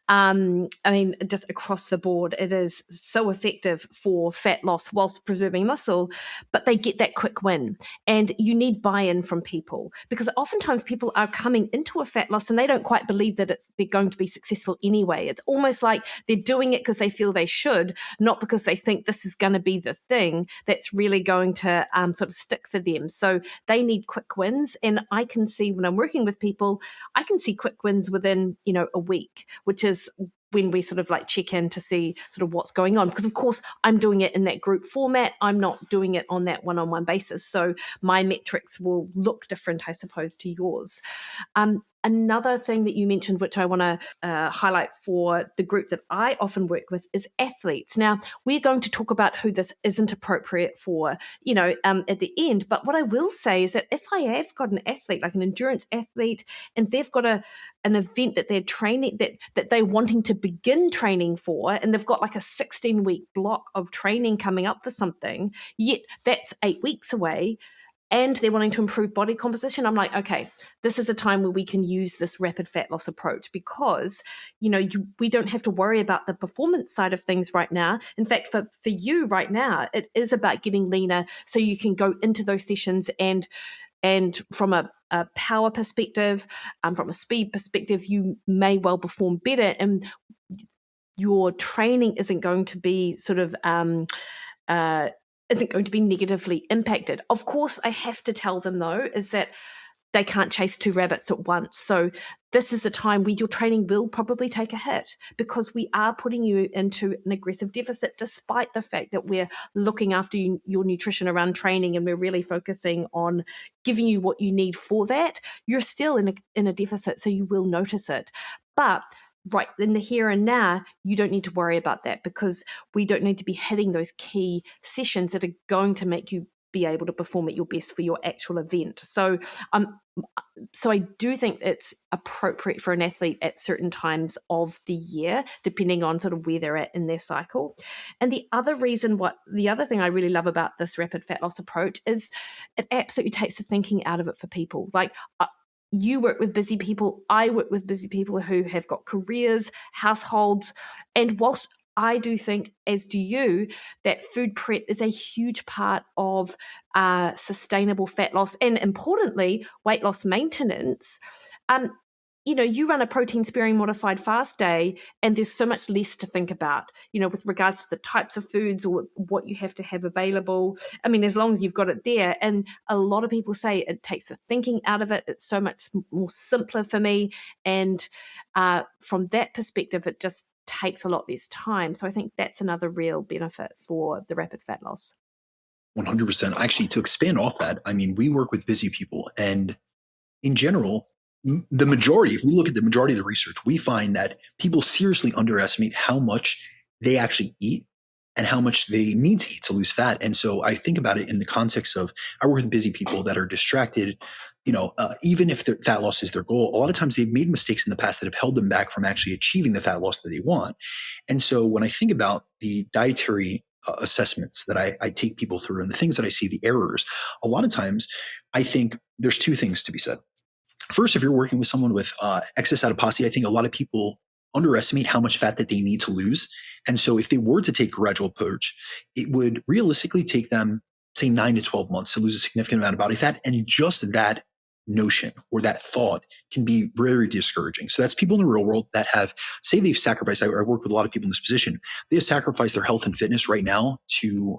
Just across the board, it is so effective for fat loss whilst preserving muscle, but they get that quick win. And you need buy-in from people, because oftentimes people are coming into a fat loss and they don't quite believe that they're going to be successful anyway. It's almost like they're doing it because they feel they should, not because they think this is going to be the thing that's really going to sort of stick for them. So they need quick wins. And I can see when I'm working with people, I can see quick wins within, a week, which is when we sort of check in to see sort of what's going on. Because of course I'm doing it in that group format. I'm not doing it on that one-on-one basis. So my metrics will look different, I suppose, to yours. Another thing that you mentioned, which I want to highlight for the group that I often work with, is athletes. Now, we're going to talk about who this isn't appropriate for, at the end. But what I will say is that if I have got an athlete, like an endurance athlete, and they've got an event that they're training, that they're wanting to begin training for, and they've got a 16-week block of training coming up for something, yet that's 8 weeks away, and they're wanting to improve body composition, I'm like, okay, this is a time where we can use this rapid fat loss approach, because, we don't have to worry about the performance side of things right now. In fact, for you right now, it is about getting leaner so you can go into those sessions and And from a power perspective, from a speed perspective, you may well perform better, and your training isn't going to be isn't going to be negatively impacted. Of course, I have to tell them though, is that they can't chase two rabbits at once. So this is a time where your training will probably take a hit, because we are putting you into an aggressive deficit, despite the fact that we're looking after your nutrition around training and we're really focusing on giving you what you need for that. You're still in a deficit, so you will notice it. But right in the here and now, you don't need to worry about that, because we don't need to be hitting those key sessions that are going to make you be able to perform at your best for your actual event. So I do think it's appropriate for an athlete at certain times of the year, depending on sort of where they're at in their cycle. And the other thing I really love about this rapid fat loss approach is it absolutely takes the thinking out of it for people. Like, you work with busy people, I work with busy people who have got careers, households, and whilst I do think, as do you, that food prep is a huge part of sustainable fat loss and, importantly, weight loss maintenance. You run a protein-sparing modified fast day, and there's so much less to think about, with regards to the types of foods or what you have to have available. I mean, as long as you've got it there. And a lot of people say it takes the thinking out of it. It's so much more simpler for me. And from that perspective, it just takes a lot less time. So I think that's another real benefit for the rapid fat loss. 100%. Actually, to expand off that, I mean, we work with busy people, and in general, the majority, if we look at the majority of the research, we find that people seriously underestimate how much they actually eat and how much they need to eat to lose fat. And so I think about it in the context of, I work with busy people that are distracted. Even if their fat loss is their goal, a lot of times they've made mistakes in the past that have held them back from actually achieving the fat loss that they want. And so when I think about the dietary assessments that I take people through and the things that I see, the errors, a lot of times I think there's two things to be said. First, if you're working with someone with excess adiposity, I think a lot of people underestimate how much fat that they need to lose. And so if they were to take a gradual approach, it would realistically take them, say, 9 to 12 months to lose a significant amount of body fat. And just that notion or that thought can be very discouraging. So that's people in the real world that have, say they've sacrificed, I work with a lot of people in this position, they have sacrificed their health and fitness right now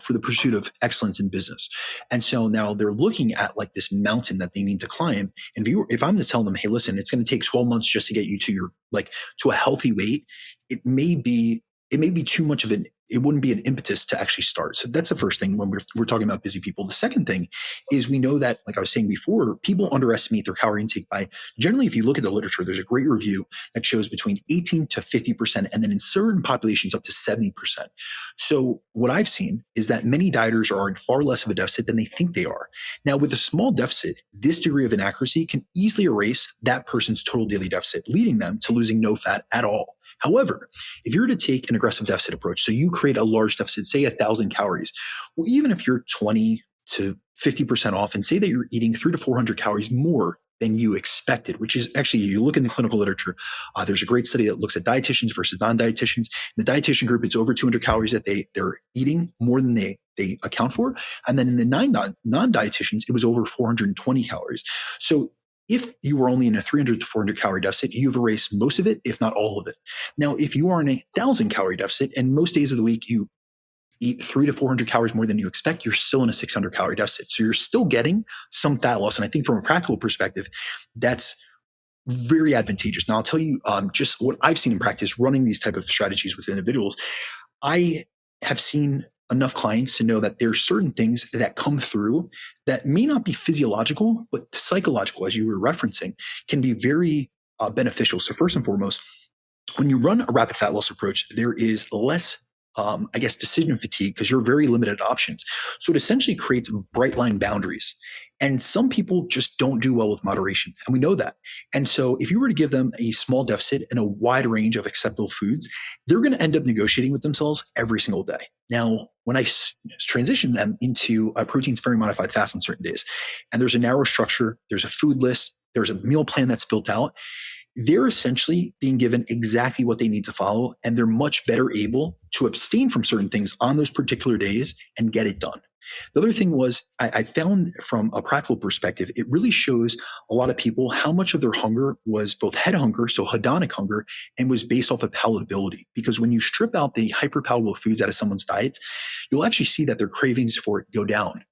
for the pursuit of excellence in business. And so now they're looking at like this mountain that they need to climb. And if I'm to tell them, hey, listen, it's going to take 12 months just to get you to to a healthy weight, it may be too much of it wouldn't be an impetus to actually start. So that's the first thing when we're talking about busy people. The second thing is we know that, like I was saying before, people underestimate their calorie intake by, generally, if you look at the literature, there's a great review that shows between 18 to 50%, and then in certain populations up to 70%. So what I've seen is that many dieters are in far less of a deficit than they think they are. Now, with a small deficit, this degree of inaccuracy can easily erase that person's total daily deficit, leading them to losing no fat at all. However, if you were to take an aggressive deficit approach, so you create a large deficit, say 1,000 calories, well, even if you're 20 to 50% off and say that you're eating 300 to 400 calories more than you expected, which is actually, you look in the clinical literature, there's a great study that looks at dietitians versus non-dietitians. In the dietitian group, it's over 200 calories that they're eating more than they account for. And then in the non-dietitians, it was over 420 calories. So if you were only in a 300 to 400 calorie deficit, you've erased most of it, if not all of it. Now, if you are in a 1,000 calorie deficit and most days of the week you eat 300 to 400 calories more than you expect, you're still in a 600 calorie deficit. So you're still getting some fat loss. And I think from a practical perspective, that's very advantageous. Now, I'll tell you just what I've seen in practice running these type of strategies with individuals. I have seen enough clients to know that there are certain things that come through that may not be physiological, but psychological, as you were referencing, can be very beneficial. So first and foremost, when you run a rapid fat loss approach, there is less, decision fatigue because you're very limited options. So it essentially creates bright line boundaries. And some people just don't do well with moderation. And we know that. And so if you were to give them a small deficit and a wide range of acceptable foods, they're going to end up negotiating with themselves every single day. Now, when I transition them into a protein-sparing modified fast on certain days, and there's a narrow structure, there's a food list, there's a meal plan that's built out, they're essentially being given exactly what they need to follow, and they're much better able to abstain from certain things on those particular days and get it done. The other thing was I found from a practical perspective, it really shows a lot of people how much of their hunger was both head hunger, so hedonic hunger, and was based off of palatability. Because when you strip out the hyperpalatable foods out of someone's diets, you'll actually see that their cravings for it go down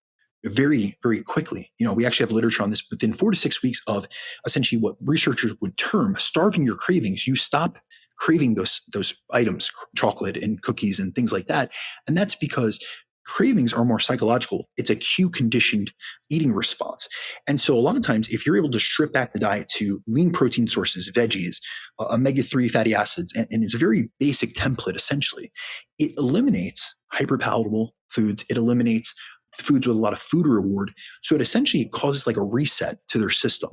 very, very quickly. We actually have literature on this. Within 4 to 6 weeks of essentially what researchers would term starving your cravings, you stop craving those items, chocolate and cookies and things like that. And that's because cravings are more psychological. It's a cue conditioned eating response. And so a lot of times, if you're able to strip back the diet to lean protein sources, veggies, omega-3 fatty acids, and it's a very basic template, essentially, it eliminates hyperpalatable foods. It eliminates foods with a lot of food reward. So it essentially causes like a reset to their system.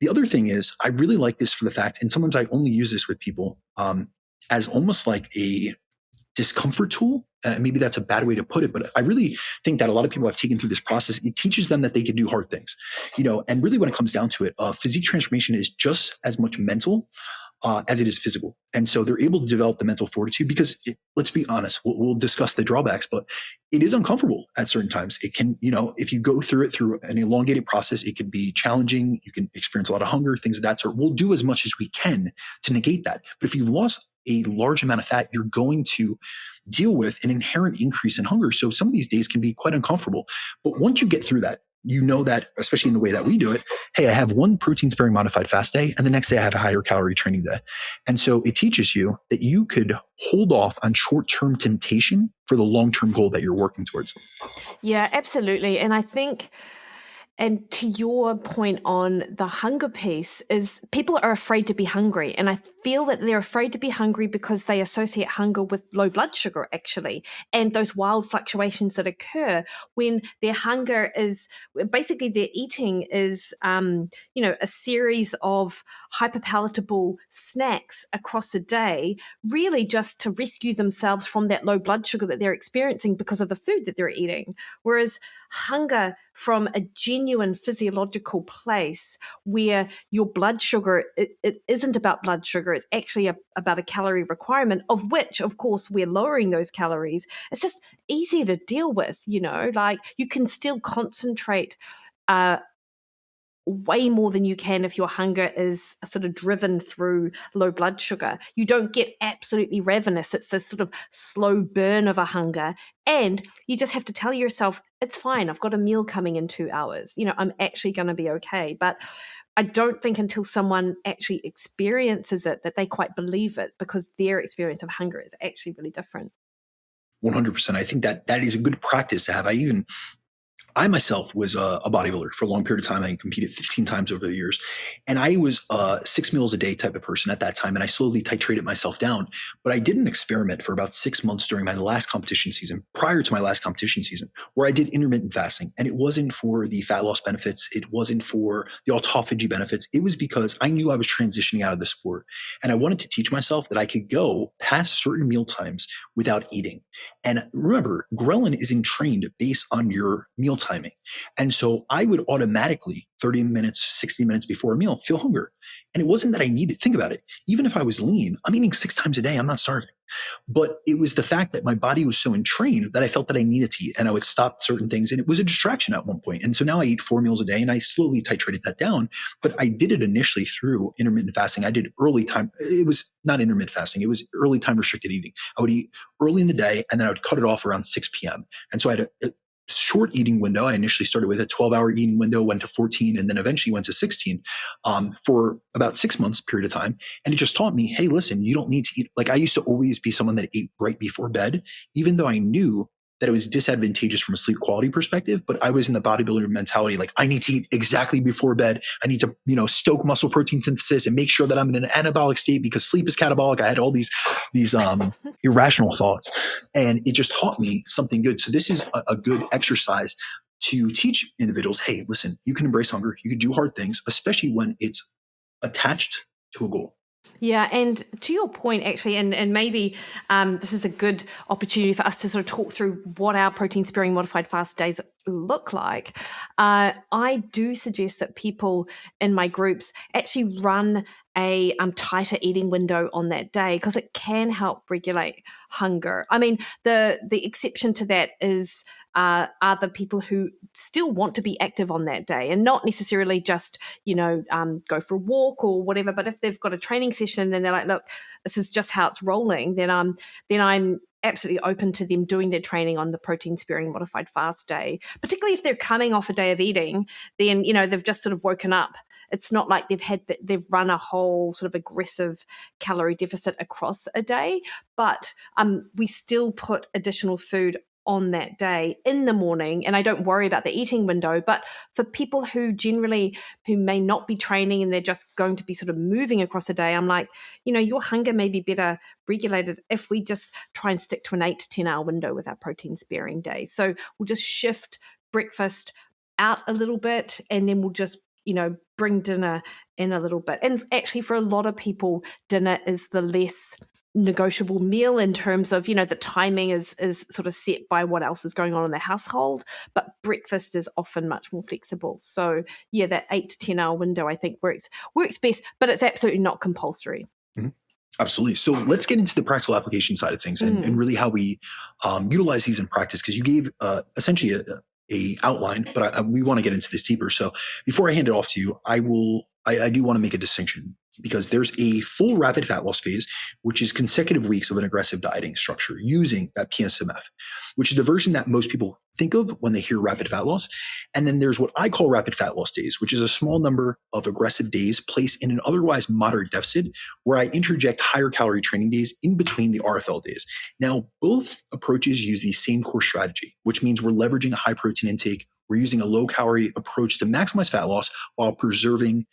The other thing is, I really like this for the fact, and sometimes I only use this with people as almost like a discomfort tool. Maybe that's a bad way to put it, but I really think that a lot of people have taken through this process. It teaches them that they can do hard things, and really when it comes down to it, physique transformation is just as much mental as it is physical. And so they're able to develop the mental fortitude because let's be honest, we'll discuss the drawbacks, but it is uncomfortable at certain times. It can, if you go through it through an elongated process, it could be challenging. You can experience a lot of hunger, things of that sort. We'll do as much as we can to negate that. But if you've lost a large amount of fat, you're going to deal with an inherent increase in hunger. So some of these days can be quite uncomfortable. But once you get through that, that, especially in the way that we do it, hey, I have one protein sparing modified fast day, and the next day I have a higher calorie training day. And so it teaches you that you could hold off on short-term temptation for the long-term goal that you're working towards. Yeah, absolutely. And I think, and to your point on the hunger piece, is people are afraid to be hungry. And I feel that they're afraid to be hungry because they associate hunger with low blood sugar, actually, and those wild fluctuations that occur when their hunger is basically their eating is, a series of hyperpalatable snacks across a day, really just to rescue themselves from that low blood sugar that they're experiencing because of the food that they're eating. Whereas hunger from a genuine physiological place where your blood sugar, it isn't about blood sugar, it's actually about a calorie requirement, of which, of course, we're lowering those calories. It's just easier to deal with, like you can still concentrate way more than you can if your hunger is sort of driven through low blood sugar. You don't get absolutely ravenous. It's this sort of slow burn of a hunger. And you just have to tell yourself, it's fine. I've got a meal coming in 2 hours. I'm actually going to be okay. But I don't think until someone actually experiences it that they quite believe it, because their experience of hunger is actually really different. 100%. I think that is a good practice to have. I myself was a bodybuilder for a long period of time. I competed 15 times over the years. And I was a 6 meals a day type of person at that time. And I slowly titrated myself down. But I did an experiment for about 6 months during my last competition season, prior to my last competition season, where I did intermittent fasting. And it wasn't for the fat loss benefits. It wasn't for the autophagy benefits. It was because I knew I was transitioning out of the sport. And I wanted to teach myself that I could go past certain meal times without eating. And remember, ghrelin is entrained based on your meal timing. And so I would automatically 30 minutes, 60 minutes before a meal feel hunger. And it wasn't that I needed, think about it. Even if I was lean, I'm eating 6 times a day. I'm not starving. But it was the fact that my body was so entrained that I felt that I needed to eat, and I would stop certain things. And it was a distraction at one point. And so now I eat 4 meals a day, and I slowly titrated that down. But I did it initially through intermittent fasting. I did early time. It was not intermittent fasting. It was early time restricted eating. I would eat early in the day, and then I would cut it off around 6 p.m. And so I had a short eating window. I initially started with a 12-hour eating window, went to 14, and then eventually went to 16 for about 6 months period of time. And it just taught me, hey, listen, you don't need to eat. Like I used to always be someone that ate right before bed, even though I knew that it was disadvantageous from a sleep quality perspective. But I was in the bodybuilder mentality, like I need to eat exactly before bed. I need to, stoke muscle protein synthesis and make sure that I'm in an anabolic state because sleep is catabolic. I had all these irrational thoughts, and it just taught me something good. So this is a good exercise to teach individuals, hey, listen, you can embrace hunger. You can do hard things, especially when it's attached to a goal. Yeah, and to your point, actually, and maybe this is a good opportunity for us to sort of talk through what our protein-sparing modified fast days look like, I do suggest that people in my groups actually run a tighter eating window on that day, because it can help regulate hunger. I mean, the exception to that is are the people who still want to be active on that day, and not necessarily just go for a walk or whatever. But if they've got a training session and they're like, look, this is just how it's rolling, then I'm absolutely open to them doing their training on the protein sparing modified fast day, particularly if they're coming off a day of eating. Then they've just sort of woken up. It's not like they've run a whole sort of aggressive calorie deficit across a day, but we still put additional food on that day in the morning, and I don't worry about the eating window. But for people who may not be training and they're just going to be sort of moving across a day, I'm like, your hunger may be better regulated if we just try and stick to an 8 to 10 hour window with our protein sparing days. So we'll just shift breakfast out a little bit, and then we'll just bring dinner in a little bit. And actually, for a lot of people, dinner is the less negotiable meal in terms of the timing is sort of set by what else is going on in the household, but breakfast is often much more flexible. So yeah, that 8 to 10 hour window I think works best, but it's absolutely not compulsory. Mm-hmm. Absolutely. So let's get into the practical application side of things and really how we utilize these in practice, because you gave essentially a outline, but we want to get into this deeper. So before I hand it off to you, I do want to make a distinction, because there's a full rapid fat loss phase, which is consecutive weeks of an aggressive dieting structure using that PSMF, which is the version that most people think of when they hear rapid fat loss. And then there's what I call rapid fat loss days, which is a small number of aggressive days placed in an otherwise moderate deficit, where I interject higher calorie training days in between the RFL days. Now, both approaches use the same core strategy, which means we're leveraging a high protein intake. We're using a low-calorie approach to maximize fat loss while preserving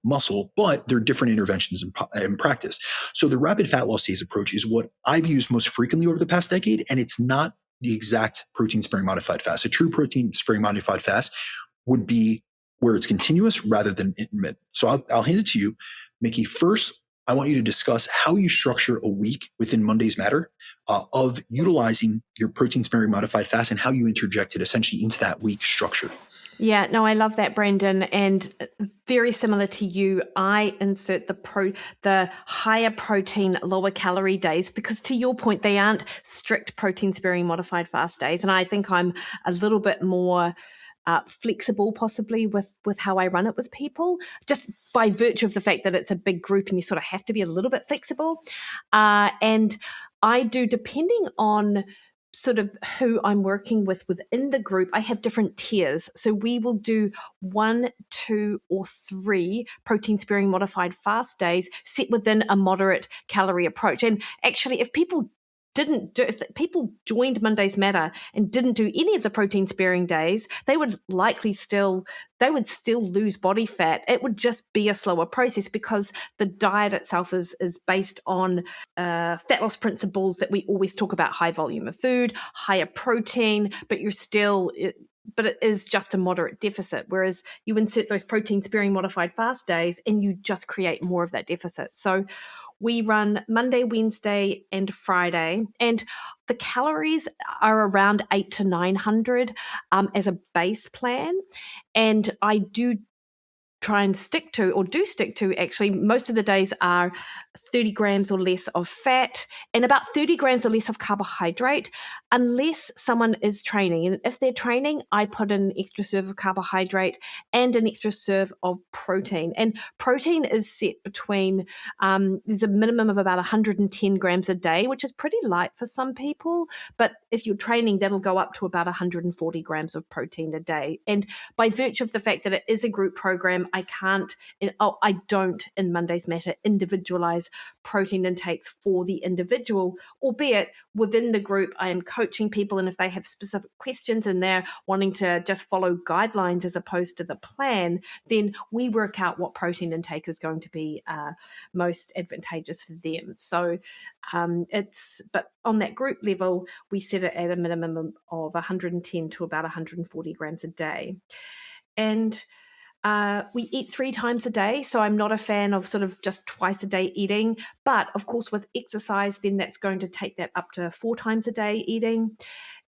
muscle, but they're different interventions in practice. So the rapid fat loss days approach is what I've used most frequently over the past decade, and it's not the exact protein-sparing modified fast. A true protein-sparing modified fast would be where it's continuous rather than intermittent. So I'll hand it to you, Mikki. First, I want you to discuss how you structure a week within Mondays Matter of utilizing your protein-sparing modified fast, and how you interject it essentially into that week structure. Yeah, no, I love that, Brandon. And very similar to you, I insert the higher protein, lower calorie days, because to your point, they aren't strict protein sparing modified fast days. And I think I'm a little bit more flexible possibly with how I run it with people, just by virtue of the fact that it's a big group and you sort of have to be a little bit flexible. And I do, depending on sort of who I'm working with within the group, I have different tiers. So we will do 1, 2, or 3 protein sparing modified fast days set within a moderate calorie approach. And actually, if people joined Mondays Matter and didn't do any of the protein sparing days, they would still lose body fat. It would just be a slower process, because the diet itself is based on fat loss principles that we always talk about: high volume of food, higher protein, but it is just a moderate deficit. Whereas you insert those protein sparing modified fast days and you just create more of that deficit. So we run Monday, Wednesday, and Friday, and the calories are around 800 to 900 as a base plan. And I do try and stick to, actually, most of the days are 30 grams or less of fat and about 30 grams or less of carbohydrate, unless someone is training. And if they're training, I put an extra serve of carbohydrate and an extra serve of protein. And protein is set between, there's a minimum of about 110 grams a day, which is pretty light for some people. But if you're training, that'll go up to about 140 grams of protein a day. And by virtue of the fact that it is a group program, I don't in Mondays Matter individualize protein intakes for the individual, albeit within the group I am coaching people, and if they have specific questions and they're wanting to just follow guidelines as opposed to the plan, then we work out what protein intake is going to be most advantageous for them. So but on that group level, we set it at a minimum of 110 to about 140 grams a day. And we eat 3 times a day, so I'm not a fan of sort of just twice a day eating. But of course, with exercise, then that's going to take that up to 4 times a day eating.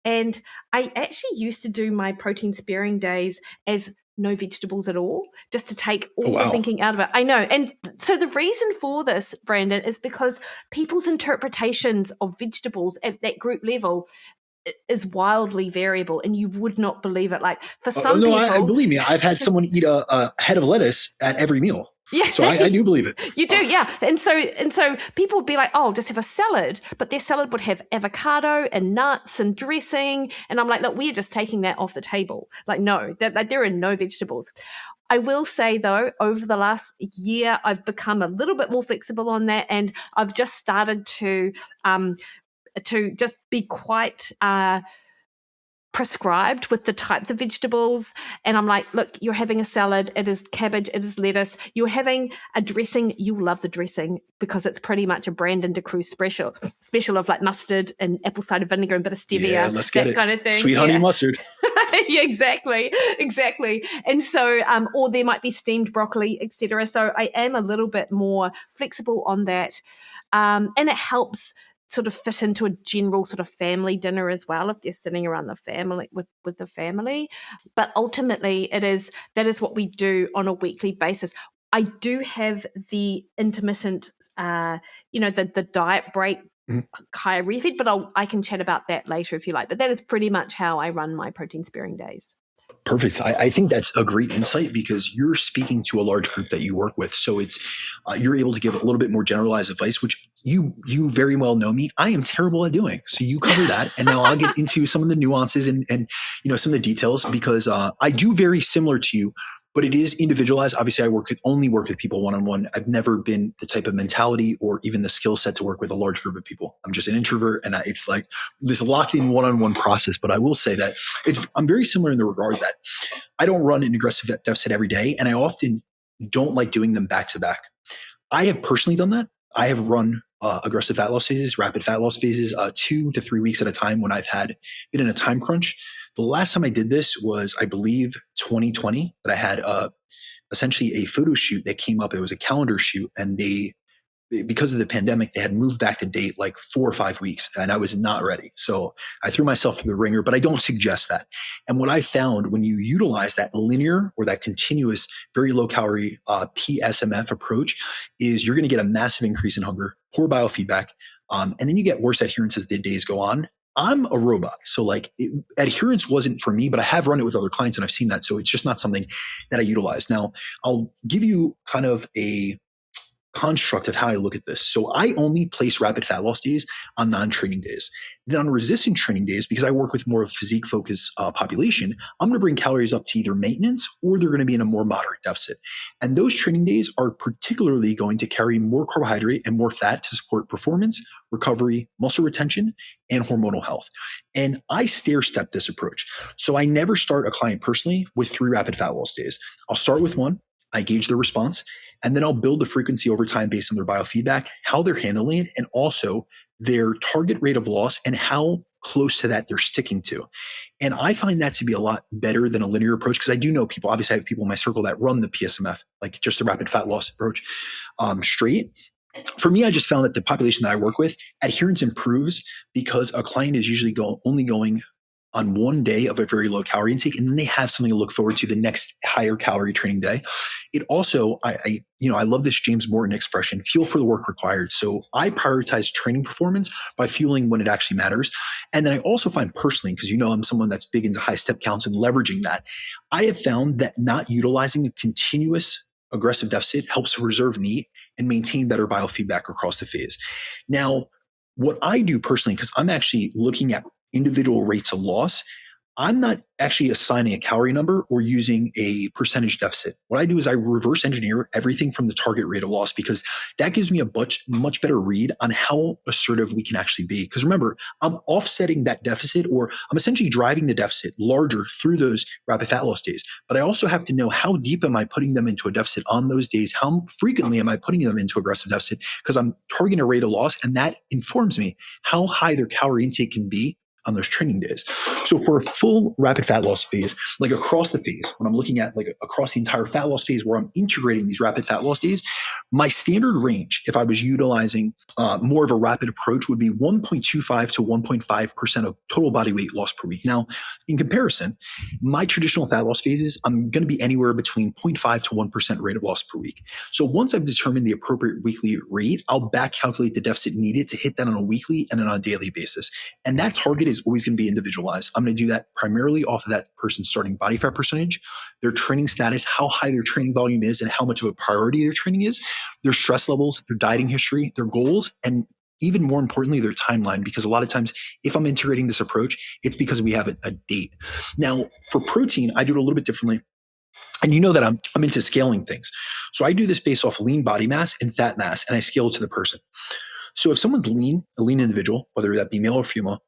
And I actually used to do my protein sparing days as no vegetables at all, just to take all the thinking out of it. I know. And so the reason for this, Brandon, is because people's interpretations of vegetables at that group level is wildly variable, and you would not believe it. Like for some people, believe me, I've had someone eat a head of lettuce at every meal. Yeah. So I do believe it. You do, yeah. And so people would be like, oh, just have a salad. But their salad would have avocado and nuts and dressing. And I'm like, look, we're just taking that off the table. Like, no, there are no vegetables. I will say, though, over the last year, I've become a little bit more flexible on that. And I've just started to just be quite prescribed with the types of vegetables. And I'm like, look, you're having a salad. It is cabbage. It is lettuce. You're having a dressing. You love the dressing because it's pretty much a Brandon DaCruz special of like mustard and apple cider vinegar and a bit of stevia. Yeah, let's get that it. Kind of thing. Sweet honey mustard. Yeah, exactly. And so, or there might be steamed broccoli, etc. So I am a little bit more flexible on that. And it helps sort of fit into a general sort of family dinner as well if they're sitting around the family with the family. But ultimately that is what we do on a weekly basis. I do have the intermittent the diet break high refeed, but I can chat about that later if you like. But that is pretty much how I run my protein sparing days. Perfect. I think that's a great insight because you're speaking to a large group that you work with. So it's you're able to give a little bit more generalized advice, which you very well know me. I am terrible at doing. So you cover that. And now I'll get into some of the nuances and some of the details because I do very similar to you, but it is individualized. Obviously, I only work with people one-on-one. I've never been the type of mentality or even the skill set to work with a large group of people. I'm just an introvert, and it's like this locked-in one-on-one process. But I will say that I'm very similar in the regard that I don't run an aggressive deficit every day, and I often don't like doing them back-to-back. I have personally done that. I have run aggressive fat loss phases, rapid fat loss phases, 2 to 3 weeks at a time when I've been in a time crunch. The last time I did this was, I believe, 2020, that I had essentially a photo shoot that came up. It was a calendar shoot, and because of the pandemic, they had moved back the date like 4 or 5 weeks, and I was not ready. So I threw myself through the ringer, but I don't suggest that. And what I found when you utilize that linear or that continuous, very low calorie PSMF approach is you're going to get a massive increase in hunger, poor biofeedback, and then you get worse adherence as the days go on. I'm a robot. So adherence wasn't for me, but I have run it with other clients and I've seen that. So it's just not something that I utilize. Now, I'll give you kind of a construct of how I look at this. So I only place rapid fat loss days on non-training days. Then on resistant training days, because I work with more of a physique focused population, I'm going to bring calories up to either maintenance or they're going to be in a more moderate deficit. And those training days are particularly going to carry more carbohydrate and more fat to support performance, recovery, muscle retention, and hormonal health. And I stair-step this approach. So I never start a client personally with 3 rapid fat loss days. I'll start with 1. I gauge their response, and then I'll build the frequency over time based on their biofeedback, how they're handling it, and also their target rate of loss and how close to that they're sticking to. And I find that to be a lot better than a linear approach because I do know people, obviously I have people in my circle that run the PSMF, like just the rapid fat loss approach straight. For me, I just found that the population that I work with, adherence improves because a client is usually only going on one day of a very low calorie intake, and then they have something to look forward to the next higher calorie training day. It also, I love this James Morton expression, fuel for the work required. So I prioritize training performance by fueling when it actually matters. And then I also find personally, because I'm someone that's big into high step counts and leveraging that, I have found that not utilizing a continuous aggressive deficit helps reserve NEAT and maintain better biofeedback across the phase. Now, what I do personally, because I'm actually looking at individual rates of loss, I'm not actually assigning a calorie number or using a percentage deficit. What I do is I reverse engineer everything from the target rate of loss because that gives me a much better read on how assertive we can actually be. Because remember, I'm offsetting that deficit, or I'm essentially driving the deficit larger through those rapid fat loss days. But I also have to know how deep am I putting them into a deficit on those days? How frequently am I putting them into aggressive deficit? Because I'm targeting a rate of loss, and that informs me how high their calorie intake can be on those training days. So for a full rapid fat loss phase, like across the phase, when I'm looking at like across the entire fat loss phase where I'm integrating these rapid fat loss days, My standard range, if I was utilizing more of a rapid approach, would be 1.25 to 1.5% of total body weight loss per week. Now, in comparison, my traditional fat loss phases, I'm going to be anywhere between 0.5 to 1% rate of loss per week. So once I've determined the appropriate weekly rate, I'll back calculate the deficit needed to hit that on a weekly and on a daily basis. And that target is always going to be individualized. I'm going to do that primarily off of that person's starting body fat percentage, their training status, how high their training volume is, and how much of a priority their training is, their stress levels, their dieting history, their goals, and even more importantly, their timeline. Because a lot of times, if I'm integrating this approach, it's because we have a date. Now, for protein, I do it a little bit differently. And you know that I'm into scaling things. So I do this based off lean body mass and fat mass, and I scale it to the person. So if someone's lean, a lean individual, whether that be male or female,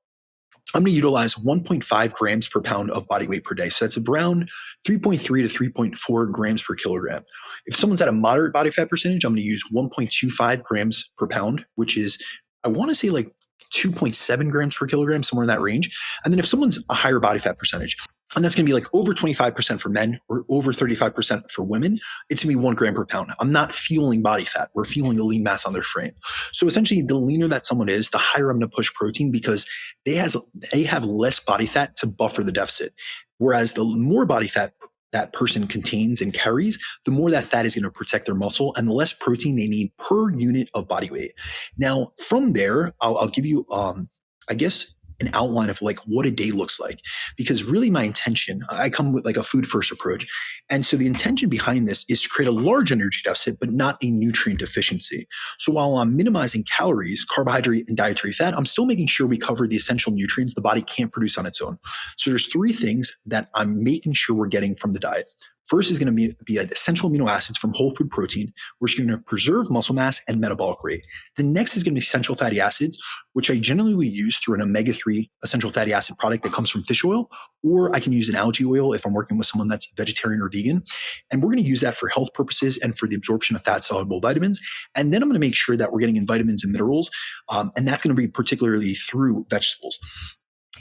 I'm going to utilize 1.5 grams per pound of body weight per day. So that's around 3.3 to 3.4 grams per kilogram. If someone's at a moderate body fat percentage, I'm going to use 1.25 grams per pound, which is, I want to say like 2.7 grams per kilogram, somewhere in that range. And then if someone's a higher body fat percentage, and that's going to be like over 25% for men or over 35% for women, it's going to be 1 gram per pound. I'm not fueling body fat. We're fueling the lean mass on their frame. So essentially, the leaner that someone is, the higher I'm going to push protein because they have less body fat to buffer the deficit. Whereas the more body fat that person contains and carries, the more that fat is going to protect their muscle and the less protein they need per unit of body weight. Now, from there, I'll give you, I guess, an outline of like what a day looks like, because really my intention, I come with like a food first approach. And so the intention behind this is to create a large energy deficit, but not a nutrient deficiency. So while I'm minimizing calories, carbohydrate, and dietary fat, I'm still making sure we cover the essential nutrients the body can't produce on its own. So there's 3 things that I'm making sure we're getting from the diet. First is going to be essential amino acids from whole food protein, which are going to preserve muscle mass and metabolic rate. The next is going to be essential fatty acids, which I generally will use through an omega-3 essential fatty acid product that comes from fish oil, or I can use an algae oil if I'm working with someone that's vegetarian or vegan. And we're going to use that for health purposes and for the absorption of fat-soluble vitamins. And then I'm going to make sure that we're getting in vitamins and minerals, and that's going to be particularly through vegetables.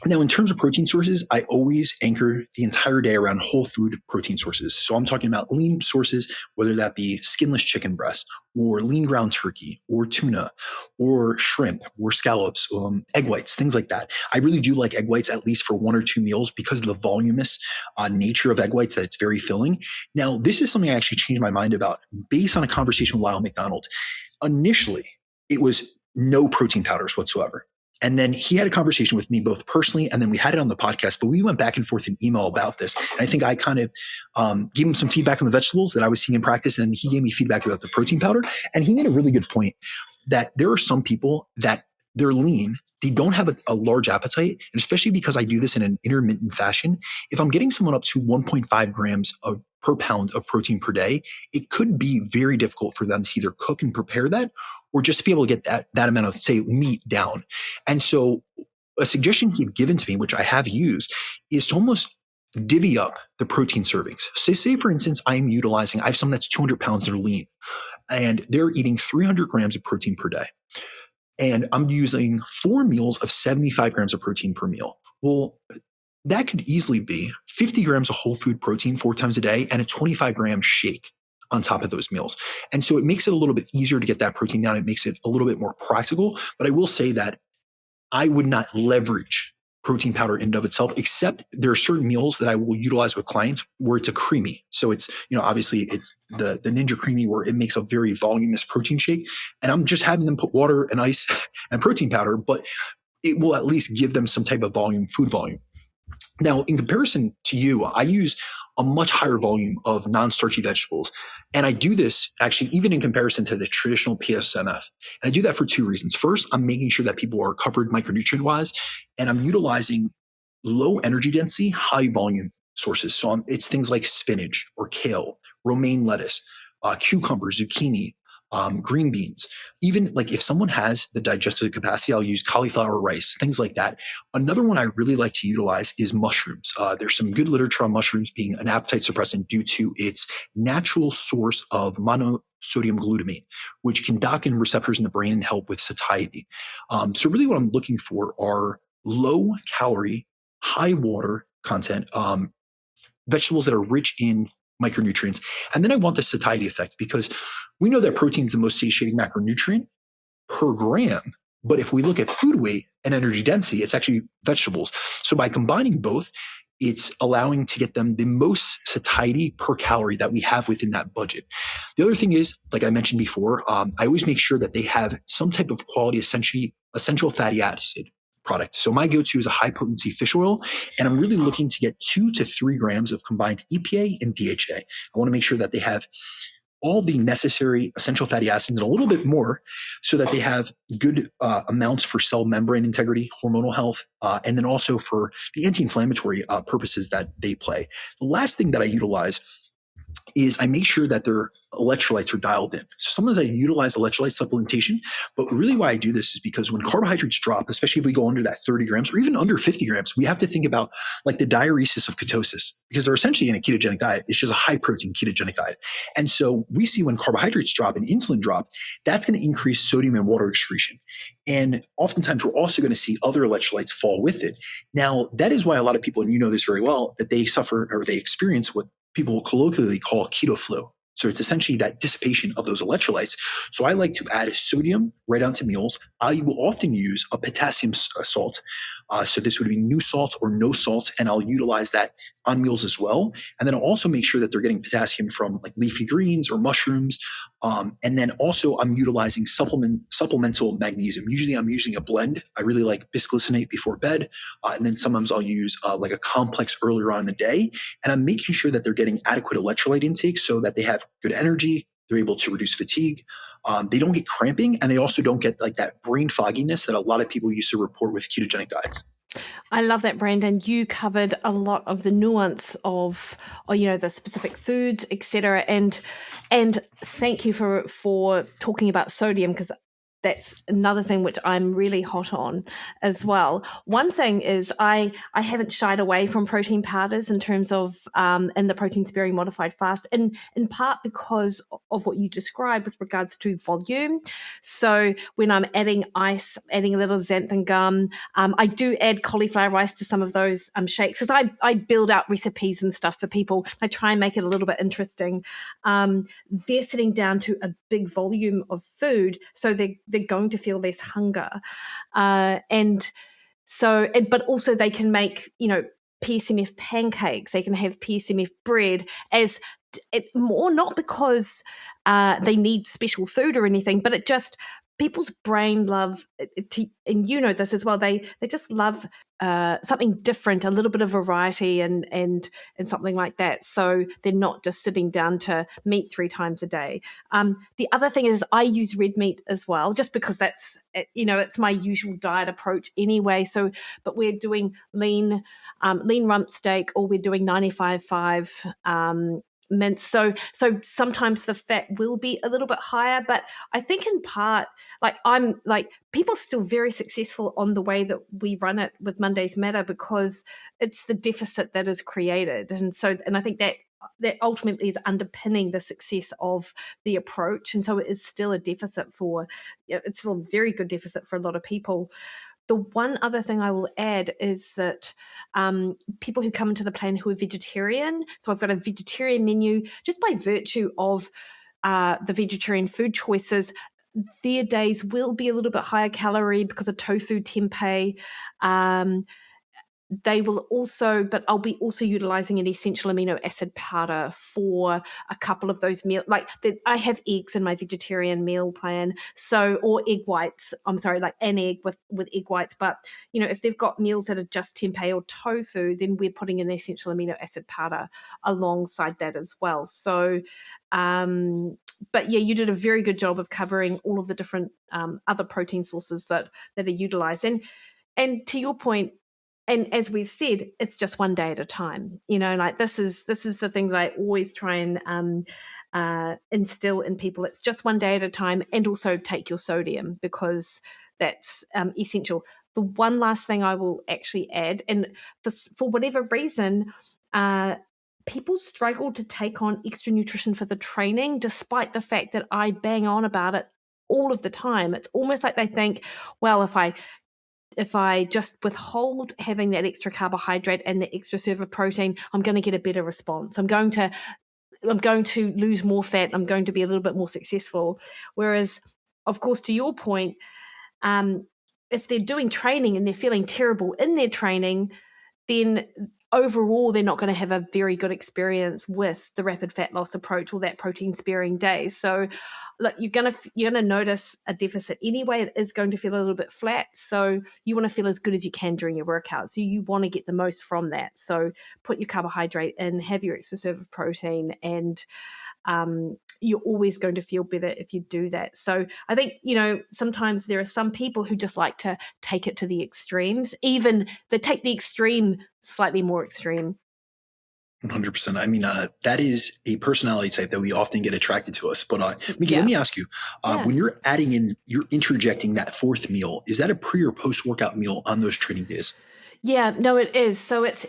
Now, in terms of protein sources, I always anchor the entire day around whole food protein sources. So I'm talking about lean sources, whether that be skinless chicken breast or lean ground turkey or tuna or shrimp or scallops, egg whites, things like that. I really do like egg whites at least for 1 or 2 meals because of the voluminous nature of egg whites, that it's very filling. Now, this is something I actually changed my mind about based on a conversation with Lyle McDonald. Initially, it was no protein powders whatsoever. And then he had a conversation with me both personally, and then we had it on the podcast, but we went back and forth in email about this. And I think I kind of gave him some feedback on the vegetables that I was seeing in practice, and he gave me feedback about the protein powder. And he made a really good point that there are some people that they're lean, they don't have a large appetite, and especially because I do this in an intermittent fashion, if I'm getting someone up to 1.5 grams per pound of protein per day, it could be very difficult for them to either cook and prepare that or just to be able to get that amount of, say, meat down. And so a suggestion he had given to me, which I have used, is to almost divvy up the protein servings. So say for instance, I have someone that's 200 pounds, they're lean, and they're eating 300 grams of protein per day. And I'm using 4 meals of 75 grams of protein per meal. Well, that could easily be 50 grams of whole food protein 4 times a day and a 25-gram shake on top of those meals. And so it makes it a little bit easier to get that protein down. It makes it a little bit more practical. But I will say that I would not leverage protein powder in and of itself, except there are certain meals that I will utilize with clients where it's a creamy. So it's, obviously it's the Ninja Creamy where it makes a very voluminous protein shake. And I'm just having them put water and ice and protein powder, but it will at least give them some type of food volume. Now, in comparison to you, I use a much higher volume of non-starchy vegetables. And I do this actually even in comparison to the traditional PSMF. And I do that for 2 reasons. First, I'm making sure that people are covered micronutrient-wise, and I'm utilizing low energy density, high volume sources. So it's things like spinach or kale, romaine lettuce, cucumber, zucchini, green beans. Even like if someone has the digestive capacity, I'll use cauliflower rice, things like that. Another one I really like to utilize is mushrooms. There's some good literature on mushrooms being an appetite suppressant due to its natural source of monosodium glutamate, which can dock in receptors in the brain and help with satiety. So really what I'm looking for are low calorie, high water content, vegetables that are rich in micronutrients. And then I want the satiety effect, because we know that protein is the most satiating macronutrient per gram. But if we look at food weight and energy density, it's actually vegetables. So by combining both, it's allowing to get them the most satiety per calorie that we have within that budget. The other thing is, like I mentioned before, I always make sure that they have some type of quality essential fatty acid product. So my go-to is a high potency fish oil, and I'm really looking to get 2 to 3 grams of combined EPA and DHA. I want to make sure that they have all the necessary essential fatty acids and a little bit more, so that they have good amounts for cell membrane integrity, hormonal health, and then also for the anti-inflammatory purposes that they play. The last thing that I utilize is I make sure that their electrolytes are dialed in. So sometimes I utilize electrolyte supplementation, but really why I do this is because when carbohydrates drop, especially if we go under that 30 grams or even under 50 grams, we have to think about like the diuresis of ketosis, because they're essentially in a ketogenic diet. It's just a high protein ketogenic diet. And so we see when carbohydrates drop and insulin drop, that's going to increase sodium and water excretion. And oftentimes we're also going to see other electrolytes fall with it. Now, that is why a lot of people, and you know this very well, that they suffer or they experience what people colloquially call keto flu. So it's essentially that dissipation of those electrolytes. So I like to add sodium right onto meals. I will often use a potassium salt. So this would be new salt or no salt, and I'll utilize that on meals as well. And then I'll also make sure that they're getting potassium from like leafy greens or mushrooms. And then also I'm utilizing supplemental magnesium. Usually I'm using a blend. I really like bisglycinate before bed. And then sometimes I'll use like a complex earlier on in the day. And I'm making sure that they're getting adequate electrolyte intake so that they have good energy. They're able to reduce fatigue. They don't get cramping, and they also don't get like that brain fogginess that a lot of people used to report with ketogenic diets. I love that, Brandon. You covered a lot of the nuance of, the specific foods, etc. And thank you for talking about sodium, because that's another thing which I'm really hot on as well. One thing is I haven't shied away from protein powders in terms of in the protein sparing modified fast, in part because of what you described with regards to volume. So when I'm adding ice, adding a little xanthan gum, I do add cauliflower rice to some of those shakes, because I build out recipes and stuff for people. I try and make it a little bit interesting. They're sitting down to a big volume of food, so they're going to feel less hunger. But also they can make, PSMF pancakes, they can have PSMF bread as more, not because they need special food or anything, but it just, people's brain love, and you know this as well, they just love something different, a little bit of variety and something like that. So they're not just sitting down to meat 3 times a day. The other thing is I use red meat as well, just because that's, it's my usual diet approach anyway. So, but we're doing lean rump steak, or we're doing 95.5 mince. So sometimes the fat will be a little bit higher, but I think in part, people are still very successful on the way that we run it with Mondays Matter, because it's the deficit that is created. And I think that ultimately is underpinning the success of the approach. And so it is still a deficit it's still a very good deficit for a lot of people. The one other thing I will add is that people who come into the plan who are vegetarian, so I've got a vegetarian menu, just by virtue of the vegetarian food choices, their days will be a little bit higher calorie because of tofu, tempeh. They will also, but I'll be also utilizing an essential amino acid powder for a couple of those meals. I have eggs in my vegetarian meal plan, or egg whites. I'm sorry, like an egg with egg whites. But if they've got meals that are just tempeh or tofu, then we're putting an essential amino acid powder alongside that as well. So, but yeah, you did a very good job of covering all of the different other protein sources that are utilized. And to your point, and as we've said, it's just one day at a time. This is the thing that I always try and instill in people. It's just one day at a time, and also take your sodium, because that's essential. The one last thing I will actually add, and for whatever reason, people struggle to take on extra nutrition for the training, despite the fact that I bang on about it all of the time. It's almost like they think, well, if I just withhold having that extra carbohydrate and the extra serve of protein, I'm going to get a better response. I'm going to I'm going to lose more fat. I'm going to be a little bit more successful. Whereas, of course, to your point, if they're doing training and they're feeling terrible in their training, then overall they're not going to have a very good experience with the rapid fat loss approach or that protein sparing day. So look, you're gonna notice a deficit anyway. It is going to feel a little bit flat. So you want to feel as good as you can during your workout. So you want to get the most from that. So put your carbohydrate in, have your extra serve of protein, and you're always going to feel better if you do that. So I think, sometimes there are some people who just like to take it to the extremes. Even they take the extreme slightly more extreme. 100%. I mean, that is a personality type that we often get attracted to us. But Mikki, let me ask you, when you're you're interjecting that fourth meal, is that a pre or post workout meal on those training days? Yeah, no, it is. So it's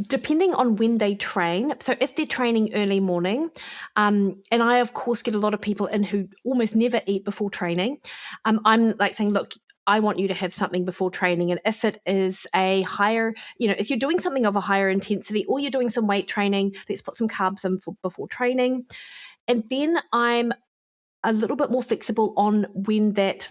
depending on when they train. So if they're training early morning, and I, of course, get a lot of people in who almost never eat before training. I'm like saying, look, I want you to have something before training. And if it is a higher, if you're doing something of a higher intensity or you're doing some weight training, let's put some carbs in before training. And then I'm a little bit more flexible on when that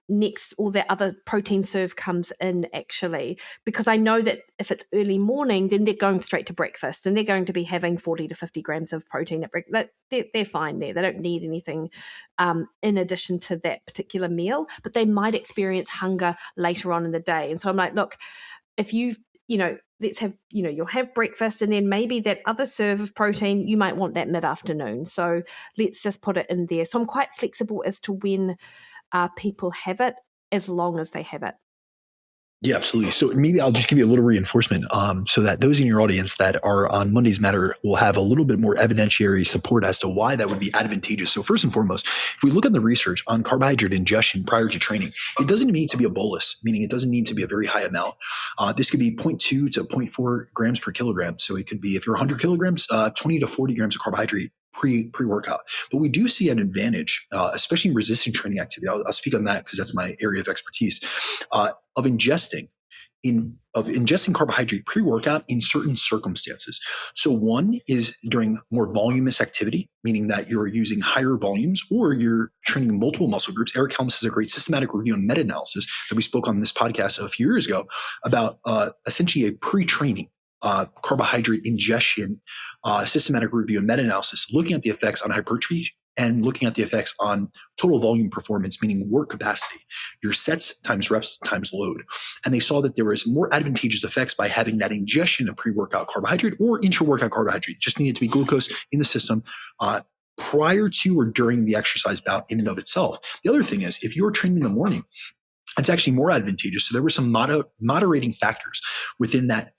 next or that other protein serve comes in, actually, because I know that if it's early morning, then they're going straight to breakfast and they're going to be having 40 to 50 grams of protein at breakfast. They're fine there. They don't need anything in addition to that particular meal, but they might experience hunger later on in the day. And so I'm like, look, if let's have, you'll have breakfast and then maybe that other serve of protein, you might want that mid-afternoon. So let's just put it in there. So I'm quite flexible as to when people have it, as long as they have it. Yeah, absolutely. So maybe I'll just give you a little reinforcement so that those in your audience that are on Mondays Matter will have a little bit more evidentiary support as to why that would be advantageous. So first and foremost, if we look at the research on carbohydrate ingestion prior to training, it doesn't need to be a bolus, meaning it doesn't need to be a very high amount. This could be 0.2 to 0.4 grams per kilogram. So it could be, if you're 100 kilograms, 20 to 40 grams of carbohydrate pre-workout. But we do see an advantage, especially in resistance training activity. I'll speak on that because that's my area of expertise, of ingesting carbohydrate pre-workout in certain circumstances. So one is during more voluminous activity, meaning that you're using higher volumes or you're training multiple muscle groups. Eric Helms has a great systematic review and meta-analysis that we spoke on this podcast a few years ago about essentially a pre-training carbohydrate ingestion, systematic review and meta-analysis, looking at the effects on hypertrophy and looking at the effects on total volume performance, meaning work capacity, your sets times reps times load. And they saw that there was more advantageous effects by having that ingestion of pre-workout carbohydrate or intra-workout carbohydrate. Just needed to be glucose in the system prior to or during the exercise bout in and of itself. The other thing is, if you're training in the morning, it's actually more advantageous. So there were some moderating factors within that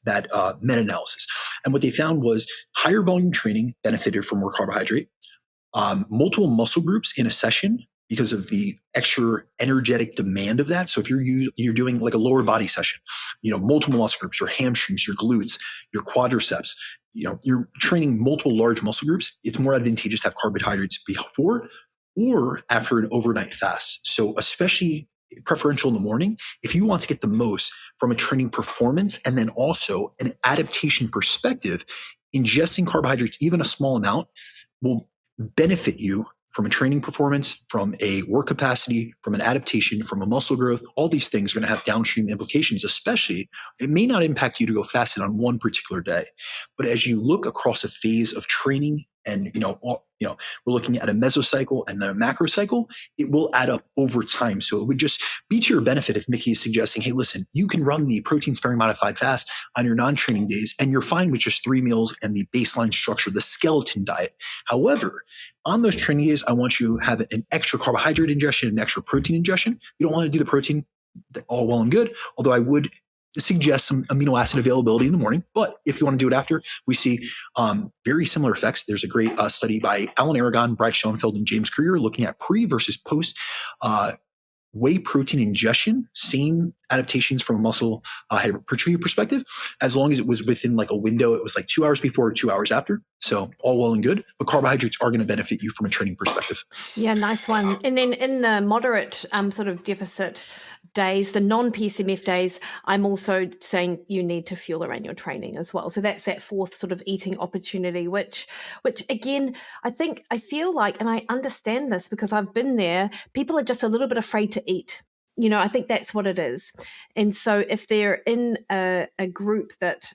meta-analysis. And what they found was higher volume training benefited from more carbohydrate, multiple muscle groups in a session because of the extra energetic demand of that. So if you're doing like a lower body session, multiple muscle groups, your hamstrings, your glutes, your quadriceps, you're training multiple large muscle groups, it's more advantageous to have carbohydrates before or after an overnight fast. So especially preferential in the morning, if you want to get the most from a training performance and then also an adaptation perspective, ingesting carbohydrates, even a small amount, will benefit you from a training performance, from a work capacity, from an adaptation, from a muscle growth. All these things are going to have downstream implications, especially it may not impact you to go fasted on one particular day. But as you look across a phase of training and, we're looking at a mesocycle and then a macrocycle, it will add up over time. So it would just be to your benefit if Mikki is suggesting, hey, listen, you can run the protein sparing modified fast on your non-training days and you're fine with just 3 meals and the baseline structure, the skeleton diet. However, on those training days, I want you to have an extra carbohydrate ingestion and extra protein ingestion. You don't want to do the protein all well and good, although I would suggest some amino acid availability in the morning. But if you want to do it after, we see very similar effects. There's a great study by Alan Aragon, Brad Schoenfeld, and James Krieger looking at pre versus post whey protein ingestion, same adaptations from a muscle hypertrophy perspective, as long as it was within like a window. It was like 2 hours before or 2 hours after. So all well and good, but carbohydrates are going to benefit you from a training perspective. Yeah, nice one. And then in the moderate sort of deficit days, the non-PSMF days, I'm also saying you need to fuel around your training as well. So that's that fourth sort of eating opportunity, which again, I feel like, and I understand this because I've been there, people are just a little bit afraid to eat. I think that's what it is. And so if they're in a group that,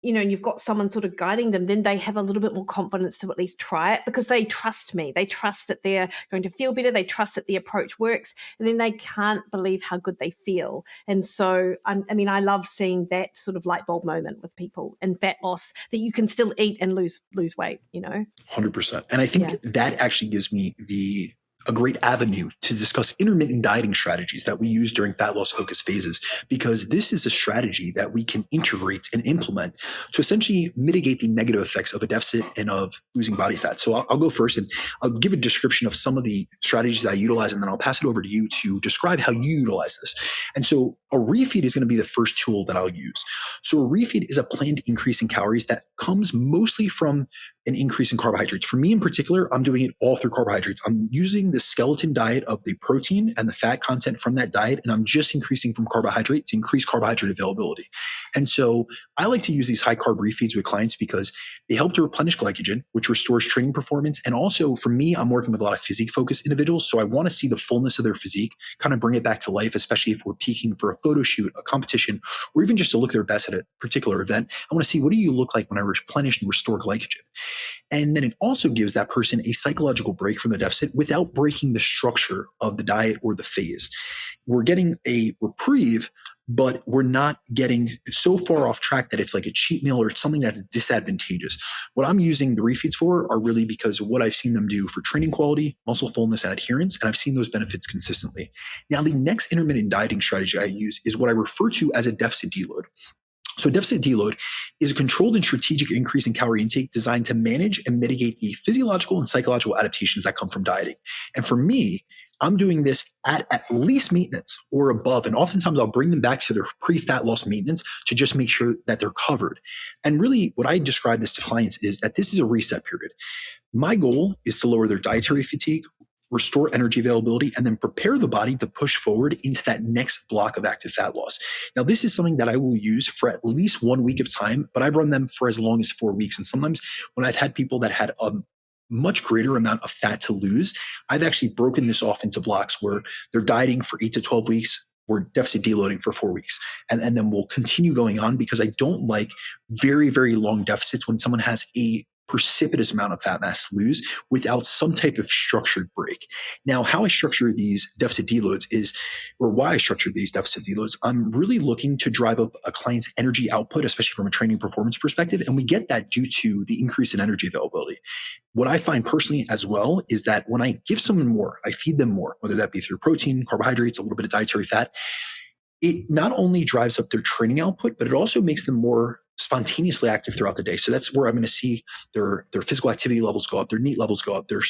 and you've got someone sort of guiding them, then they have a little bit more confidence to at least try it because they trust me. They trust that they're going to feel better. They trust that the approach works. And then they can't believe how good they feel. And so, I love seeing that sort of light bulb moment with people in fat loss, that you can still eat and lose weight, 100%. And I think that actually gives me a great avenue to discuss intermittent dieting strategies that we use during fat loss focused phases, because this is a strategy that we can integrate and implement to essentially mitigate the negative effects of a deficit and of losing body fat. So I'll go first and I'll give a description of some of the strategies that I utilize, and then I'll pass it over to you to describe how you utilize this. And so a refeed is going to be the first tool that I'll use. So a refeed is a planned increase in calories that comes mostly from an increase in carbohydrates. For me in particular, I'm doing it all through carbohydrates. I'm using the skeleton diet of the protein and the fat content from that diet, and I'm just increasing from carbohydrate to increase carbohydrate availability. And so I like to use these high carb refeeds with clients because they help to replenish glycogen, which restores training performance. And also for me, I'm working with a lot of physique focused individuals. So I want to see the fullness of their physique, kind of bring it back to life, especially if we're peaking for a photo shoot, a competition, or even just to look their best at a particular event. I want to see, what do you look like when I replenish and restore glycogen? And then it also gives that person a psychological break from the deficit without breaking the structure of the diet or the phase. We're getting a reprieve, but we're not getting so far off track that it's like a cheat meal or it's something that's disadvantageous. What I'm using the refeeds for are really because of what I've seen them do for training quality, muscle fullness, and adherence, and I've seen those benefits consistently. Now, the next intermittent dieting strategy I use is what I refer to as a deficit deload. So deficit deload is a controlled and strategic increase in calorie intake designed to manage and mitigate the physiological and psychological adaptations that come from dieting. And for me, I'm doing this at least maintenance or above. And oftentimes I'll bring them back to their pre-fat loss maintenance to just make sure that they're covered. And really what I describe this to clients is that this is a reset period. My goal is to lower their dietary fatigue, restore energy availability, and then prepare the body to push forward into that next block of active fat loss. Now, this is something that I will use for at least 1 week of time, but I've run them for as long as 4 weeks. And sometimes when I've had people that had a much greater amount of fat to lose, I've actually broken this off into blocks where they're dieting for 8 to 12 weeks, we're deficit deloading for 4 weeks. And then we'll continue going on, because I don't like very, very long deficits when someone has a precipitous amount of fat mass to lose without some type of structured break. Now, how I structure these deficit deloads is, or why I structure these deficit deloads, I'm really looking to drive up a client's energy output, especially from a training performance perspective. And we get that due to the increase in energy availability. What I find personally as well is that when I give someone more, I feed them more, whether that be through protein, carbohydrates, a little bit of dietary fat, it not only drives up their training output, but it also makes them more spontaneously active throughout the day. So that's where I'm going to see their physical activity levels go up, their NEAT levels go up, their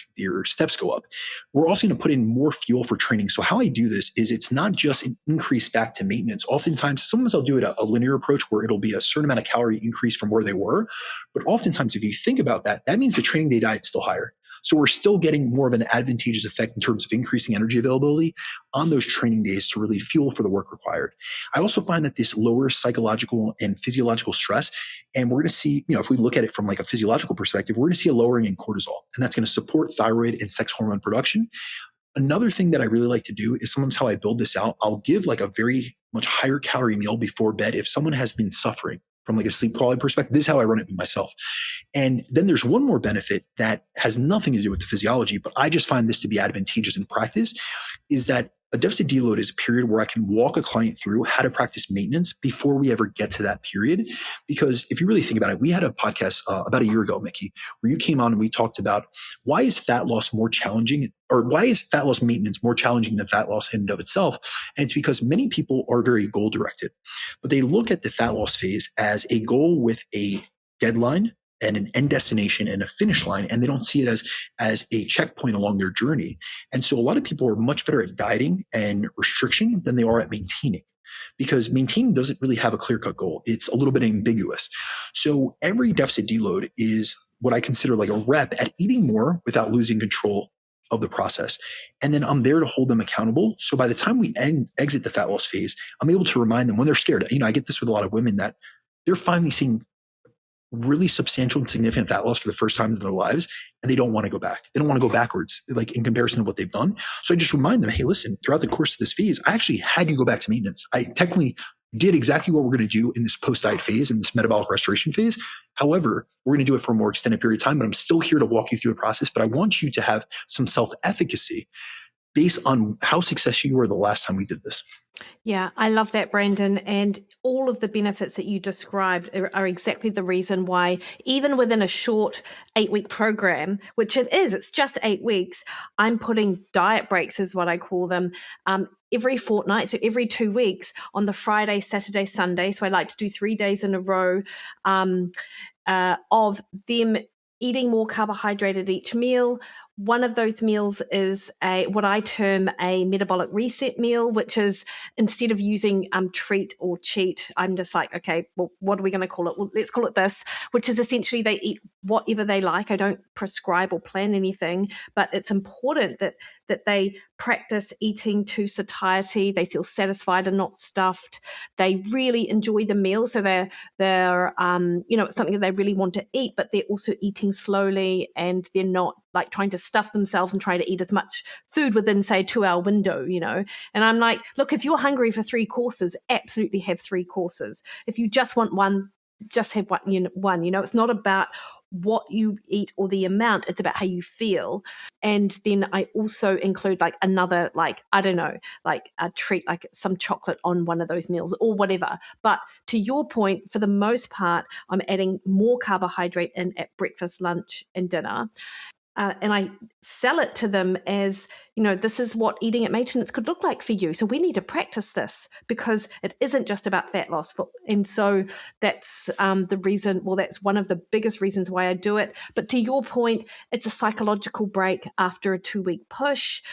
steps go up. We're also going to put in more fuel for training. So how I do this is it's not just an increase back to maintenance. Sometimes I'll do it a linear approach where it'll be a certain amount of calorie increase from where they were. But oftentimes, if you think about that, that means the training day diet is still higher. So we're still getting more of an advantageous effect in terms of increasing energy availability on those training days to really fuel for the work required. I also find that this lowers psychological and physiological stress. And we're going to see, if we look at it from like a physiological perspective, we're going to see a lowering in cortisol, and that's going to support thyroid and sex hormone production. Another thing that I really like to do is sometimes how I build this out, I'll give like a very much higher calorie meal before bed if someone has been suffering from like a sleep quality perspective. This is how I run it with myself. And then there's one more benefit that has nothing to do with the physiology, but I just find this to be advantageous in practice, is that a deficit deload is a period where I can walk a client through how to practice maintenance before we ever get to that period. Because if you really think about it, we had a podcast about a year ago, Mikki, where you came on and we talked about why is fat loss more challenging, or why is fat loss maintenance more challenging than fat loss in and of itself? And it's because many people are very goal directed, but they look at the fat loss phase as a goal with a deadline and an end destination and a finish line, and they don't see it as a checkpoint along their journey. And so a lot of people are much better at dieting and restriction than they are at maintaining, because maintaining doesn't really have a clear-cut goal. It's a little bit ambiguous. So every deficit deload is what I consider like a rep at eating more without losing control of the process. And then I'm there to hold them accountable. So by the time we exit the fat loss phase, I'm able to remind them when they're scared. I get this with a lot of women that they're finally seeing really substantial and significant fat loss for the first time in their lives, and they don't want to go back. They don't want to go backwards, like in comparison to what they've done. So I just remind them, hey, listen, throughout the course of this phase, I actually had you go back to maintenance. I technically did exactly what we're going to do in this post-diet phase, in this metabolic restoration phase. However, we're going to do it for a more extended period of time, but I'm still here to walk you through the process. But I want you to have some self-efficacy based on how successful you were the last time we did this. Yeah, I love that, Brandon. And all of the benefits that you described are exactly the reason why, even within a short 8-week program, which it is, it's just 8 weeks, I'm putting diet breaks, is what I call them, every fortnight. So every 2 weeks on the Friday, Saturday, Sunday. So I like to do 3 days in a row of them eating more carbohydrate at each meal. One of those meals is what I term a metabolic reset meal, which is, instead of using treat or cheat, I'm just like, okay, well, what are we going to call it? Well, let's call it this, which is essentially they eat whatever they like. I don't prescribe or plan anything, but it's important that they practice eating to satiety. They feel satisfied and not stuffed. They really enjoy the meal. So they're it's something that they really want to eat, but they're also eating slowly, and they're not like trying to stuff themselves and try to eat as much food within, say, a 2-hour window, And I'm like, look, if you're hungry for 3 courses, absolutely have 3 courses. If you just want one, just have one. It's not about what you eat or the amount, it's about how you feel. And then I also include like another, like, I don't know, like a treat, like some chocolate on one of those meals or whatever. But to your point, for the most part, I'm adding more carbohydrate in at breakfast, lunch, and dinner. And I sell it to them as, this is what eating at maintenance could look like for you. So we need to practice this, because it isn't just about fat loss. And so that's the reason, that's one of the biggest reasons why I do it. But to your point, it's a psychological break after a 2-week push.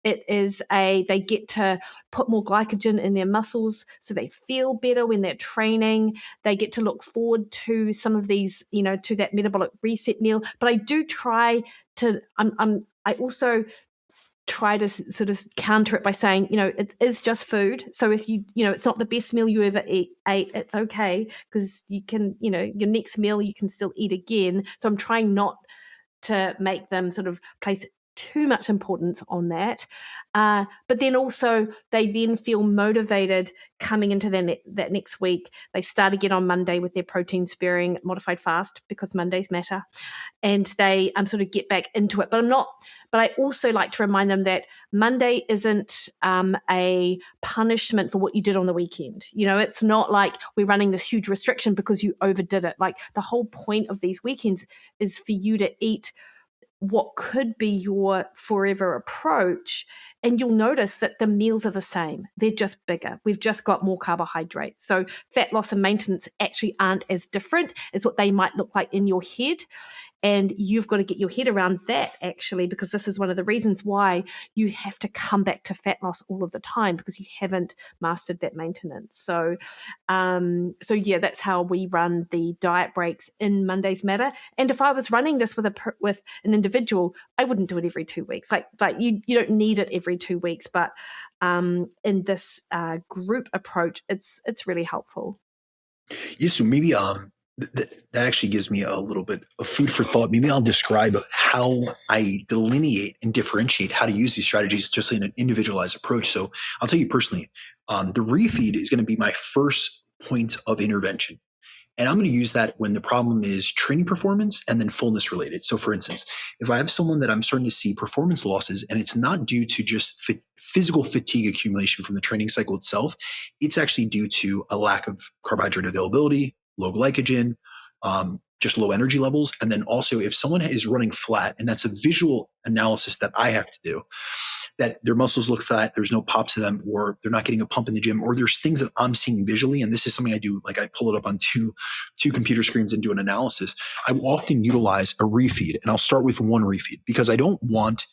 It is they get to put more glycogen in their muscles, so they feel better when they're training. They get to look forward to some of these, to that metabolic reset meal. But I do try to, I also try to sort of counter it by saying, it is just food. So if it's not the best meal you ever ate, it's okay, because you can, your next meal you can still eat again. So I'm trying not to make them sort of place too much importance on that. But then also they then feel motivated coming into that next week. They start again on Monday with their protein sparing modified fast, because Mondays matter, and they sort of get back into it. But I also like to remind them that Monday isn't a punishment for what you did on the weekend. It's not like we're running this huge restriction because you overdid it. Like, the whole point of these weekends is for you to eat what could be your forever approach. And you'll notice that the meals are the same. They're just bigger. We've just got more carbohydrate. So fat loss and maintenance actually aren't as different as what they might look like in your head. And you've got to get your head around that, actually, because this is one of the reasons why you have to come back to fat loss all of the time, because you haven't mastered that maintenance. So yeah, that's how we run the diet breaks in Mondays Matter. And if I was running this with an individual, I wouldn't do it every 2 weeks. Like you don't need it every 2 weeks, but in this group approach, it's really helpful. Yeah, so maybe that actually gives me a little bit of food for thought. Maybe I'll describe how I delineate and differentiate how to use these strategies just in an individualized approach. So I'll tell you personally, the refeed is going to be my first point of intervention. And I'm going to use that when the problem is training performance and then fullness related. So for instance, if I have someone that I'm starting to see performance losses and it's not due to just physical fatigue accumulation from the training cycle itself, it's actually due to a lack of carbohydrate availability, low glycogen, just low energy levels. And then also if someone is running flat, and that's a visual analysis that I have to do, that their muscles look fat, there's no pop to them, or they're not getting a pump in the gym, or there's things that I'm seeing visually. And this is something I do, like I pull it up on two computer screens and do an analysis. I will often utilize a refeed, and I'll start with one refeed because I don't want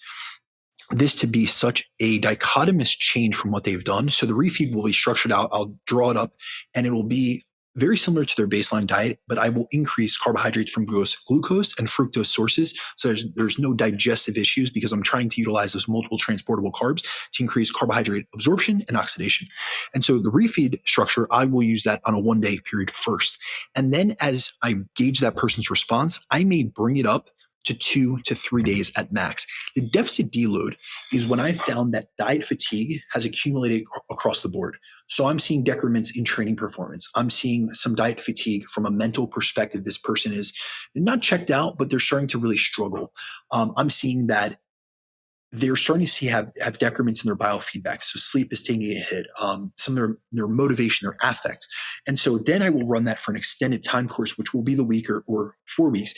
this to be such a dichotomous change from what they've done. So the refeed will be structured out. I'll draw it up, and it will be very similar to their baseline diet, but I will increase carbohydrates from glucose and fructose sources. So there's no digestive issues because I'm trying to utilize those multiple transportable carbs to increase carbohydrate absorption and oxidation. And so the refeed structure, I will use that on a 1 day period first. And then as I gauge that person's response, I may bring it up to 2 to 3 days at max. The deficit deload is when I found that diet fatigue has accumulated across the board. So I'm seeing decrements in training performance. I'm seeing some diet fatigue from a mental perspective. This person is not checked out, but they're starting to really struggle. I'm seeing that they're starting to have decrements in their biofeedback. So sleep is taking a hit, some of their motivation, their affect. And so then I will run that for an extended time course, which will be the week or 4 weeks.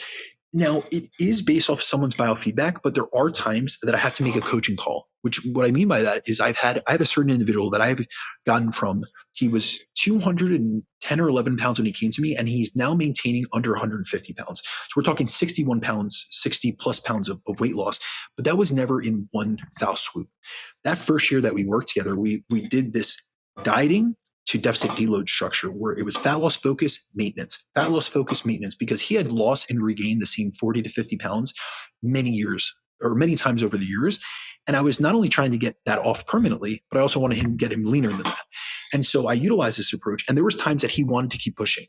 Now, it is based off someone's biofeedback, but there are times that I have to make a coaching call, which what I mean by that is I have a certain individual that I've gotten from, he was 210 or 11 pounds when he came to me, and he's now maintaining under 150 pounds. So we're talking 61 pounds, 60 plus pounds of weight loss, but that was never in one foul swoop. That first year that we worked together, we did this dieting to deficit deload structure where it was fat loss focus maintenance, because he had lost and regained the same 40 to 50 pounds many times over the years. And I was not only trying to get that off permanently, but I also wanted him to get him leaner than that. And so I utilized this approach, and there was times that he wanted to keep pushing,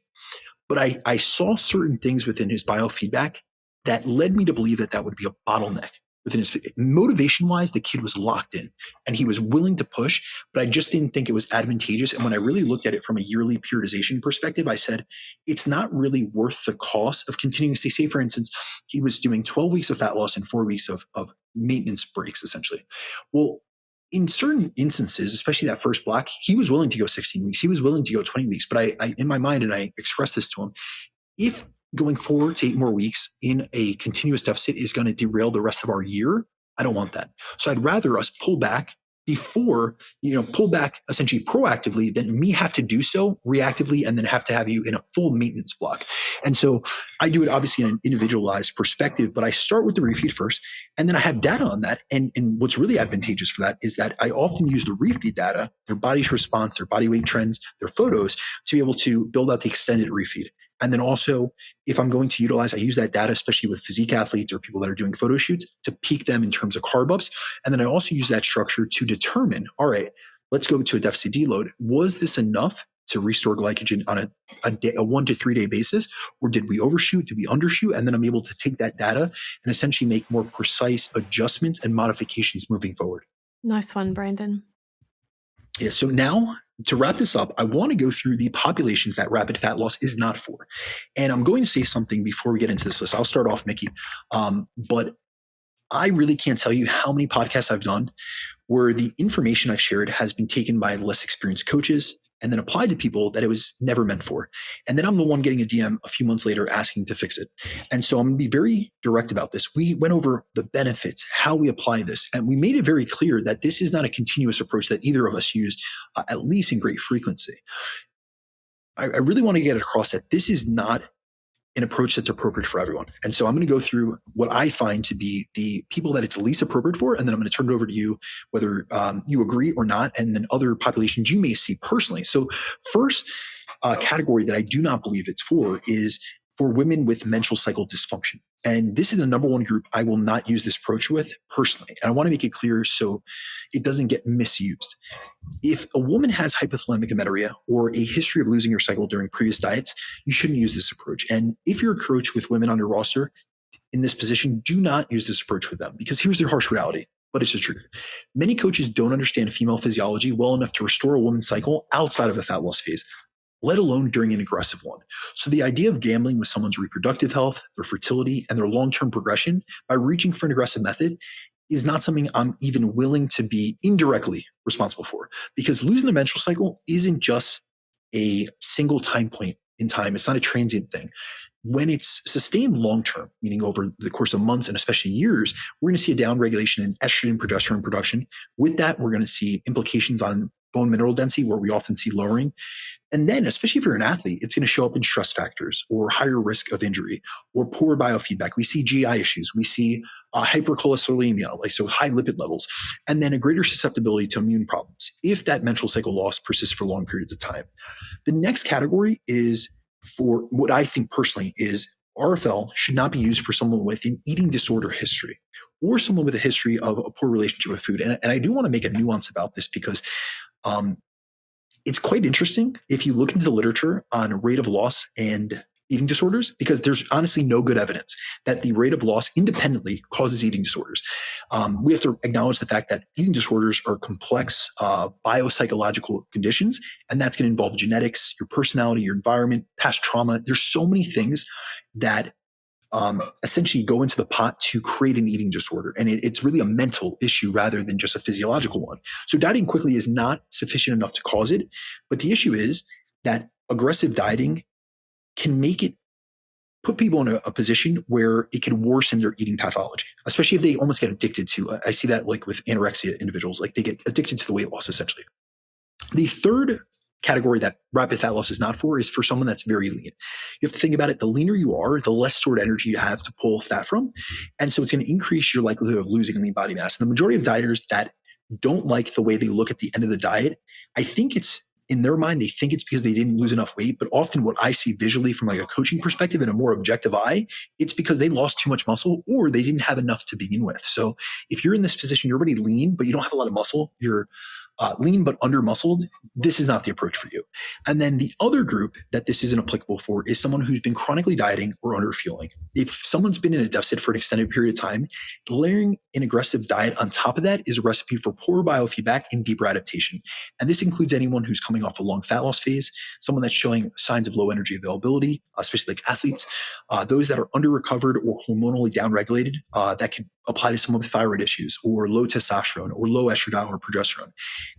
but I saw certain things within his biofeedback that led me to believe that would be a bottleneck. Within his motivation wise, the kid was locked in and he was willing to push, but I just didn't think it was advantageous. And when I really looked at it from a yearly periodization perspective, I said, it's not really worth the cost of continuing to say, for instance, he was doing 12 weeks of fat loss and 4 weeks of maintenance breaks, essentially. Well, in certain instances, especially that first block, he was willing to go 16 weeks. He was willing to go 20 weeks. But I in my mind, and I expressed this to him, if going forward to 8 more weeks in a continuous deficit is going to derail the rest of our year, I don't want that. So I'd rather us pull back essentially proactively than me have to do so reactively and then have to have you in a full maintenance block. And so I do it obviously in an individualized perspective, but I start with the refeed first, and then I have data on that. And what's really advantageous for that is that I often use the refeed data, their body's response, their body weight trends, their photos, to be able to build out the extended refeed. And then also, if I'm going to utilize, I use that data, especially with physique athletes or people that are doing photo shoots, to peak them in terms of carb ups. And then I also use that structure to determine, all right, let's go to a deficit deload. Was this enough to restore glycogen on a 1 to 3 day basis? Or did we overshoot? Did we undershoot? And then I'm able to take that data and essentially make more precise adjustments and modifications moving forward. Nice one, Brandon. Yeah. So now, to wrap this up, I want to go through the populations that rapid fat loss is not for. And I'm going to say something before we get into this list. I'll start off, Mikki. But I really can't tell you how many podcasts I've done where the information I've shared has been taken by less experienced coaches and then applied to people that it was never meant for. And then I'm the one getting a DM a few months later asking to fix it. And so I'm going to be very direct about this. We went over the benefits, how we apply this, and we made it very clear that this is not a continuous approach that either of us used, at least in great frequency. I really want to get across that this is not an approach that's appropriate for everyone. And so I'm going to go through what I find to be the people that it's least appropriate for, and then I'm going to turn it over to you, whether you agree or not, and then other populations you may see personally. So first category that I do not believe it's for is for women with menstrual cycle dysfunction. And this is the number one group I will not use this approach with personally. And I want to make it clear so it doesn't get misused. If a woman has hypothalamic amenorrhea or a history of losing her cycle during previous diets, you shouldn't use this approach. And if you're a coach with women on your roster in this position, do not use this approach with them, because here's the harsh reality, but it's the truth. Many coaches don't understand female physiology well enough to restore a woman's cycle outside of a fat loss phase, let alone during an aggressive one. So the idea of gambling with someone's reproductive health, their fertility, and their long-term progression by reaching for an aggressive method is not something I'm even willing to be indirectly responsible for, because losing the menstrual cycle isn't just a single time point in time. It's not a transient thing. when it's sustained long-term, meaning over the course of months and especially years, we're going to see a downregulation in estrogen and progesterone production. With that, we're going to see implications on bone mineral density, where we often see lowering. And then, especially if you're an athlete, it's going to show up in stress factors or higher risk of injury or poor biofeedback. We see GI issues. We see hypercholesterolemia, like so high lipid levels, and then a greater susceptibility to immune problems if that menstrual cycle loss persists for long periods of time. The next category is for what I think personally is RFL should not be used for someone with an eating disorder history or someone with a history of a poor relationship with food. And I do want to make a nuance about this because it's quite interesting if you look into the literature on rate of loss and eating disorders, because there's honestly no good evidence that the rate of loss independently causes eating disorders. We have to acknowledge the fact that eating disorders are complex biopsychological conditions, and that's going to involve genetics, your personality, your environment, past trauma. There's so many things that essentially go into the pot to create an eating disorder. And it's really a mental issue rather than just a physiological one. So dieting quickly is not sufficient enough to cause it. But the issue is that aggressive dieting can make it put people in a position where it can worsen their eating pathology, especially if they almost get addicted to, I see that like with anorexia individuals, like they get addicted to the weight loss essentially. The third category that rapid fat loss is not for is for someone that's very lean. You have to think about it. The leaner you are, the less stored energy you have to pull fat from. And so it's going to increase your likelihood of losing lean body mass. And the majority of dieters that don't like the way they look at the end of the diet, I think it's in their mind, they think it's because they didn't lose enough weight. But often what I see visually from like a coaching perspective and a more objective eye, it's because they lost too much muscle or they didn't have enough to begin with. So if you're in this position, you're already lean, but you don't have a lot of muscle, you're lean but under muscled, this is not the approach for you. And then the other group that this isn't applicable for is someone who's been chronically dieting or under fueling. If someone's been in a deficit for an extended period of time, layering an aggressive diet on top of that is a recipe for poor biofeedback and deeper adaptation. And this includes anyone who's coming off a long fat loss phase, someone that's showing signs of low energy availability, especially like athletes, those that are under recovered or hormonally downregulated, that could apply to someone with thyroid issues or low testosterone or low estradiol or progesterone.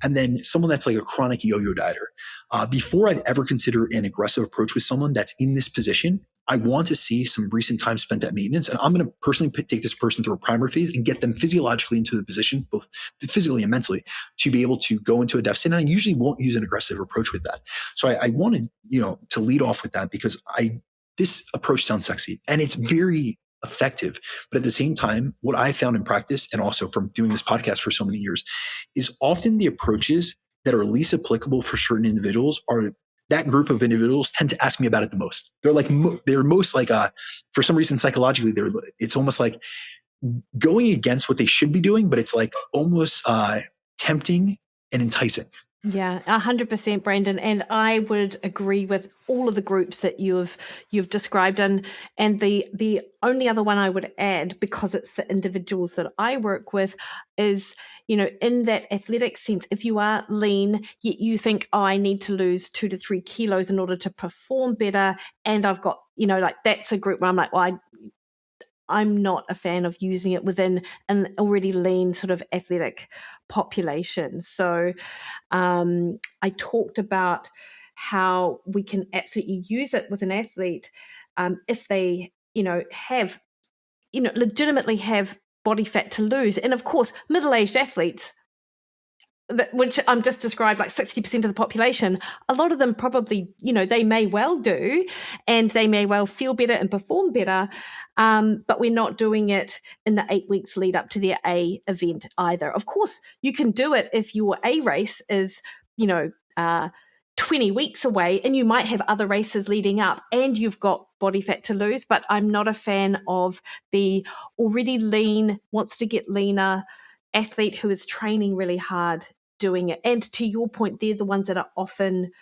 And then someone that's like a chronic yo-yo dieter. Before I'd ever consider an aggressive approach with someone that's in this position, I want to see some recent time spent at maintenance. And I'm going to personally take this person through a primer phase and get them physiologically into the position, both physically and mentally, to be able to go into a deficit. And I usually won't use an aggressive approach with that. So I wanted, to lead off with that because this approach sounds sexy and it's very effective. But at the same time, what I found in practice and also from doing this podcast for so many years is often the approaches that are least applicable for certain individuals are that group of individuals tend to ask me about it the most. They're most like, for some reason, psychologically, it's almost like going against what they should be doing, but it's like almost tempting and enticing. Yeah, 100%, Brandon. And I would agree with all of the groups that you've described. And the only other one I would add, because it's the individuals that I work with, is, in that athletic sense, if you are lean, yet you think, I need to lose 2 to 3 kilos in order to perform better. And I've got, that's a group where I'm like, well, I'm not a fan of using it within an already lean sort of athletic population. So I talked about how we can absolutely use it with an athlete if they, legitimately have body fat to lose. And of course, middle-aged athletes, which I'm just described like 60% of the population, a lot of them probably, they may well do, and they may well feel better and perform better, but we're not doing it in the 8 weeks lead up to their A event either. Of course, you can do it if your A race is, 20 weeks away and you might have other races leading up and you've got body fat to lose, but I'm not a fan of the already lean, wants to get leaner athlete who is training really hard doing it. And to your point, they're the ones that are often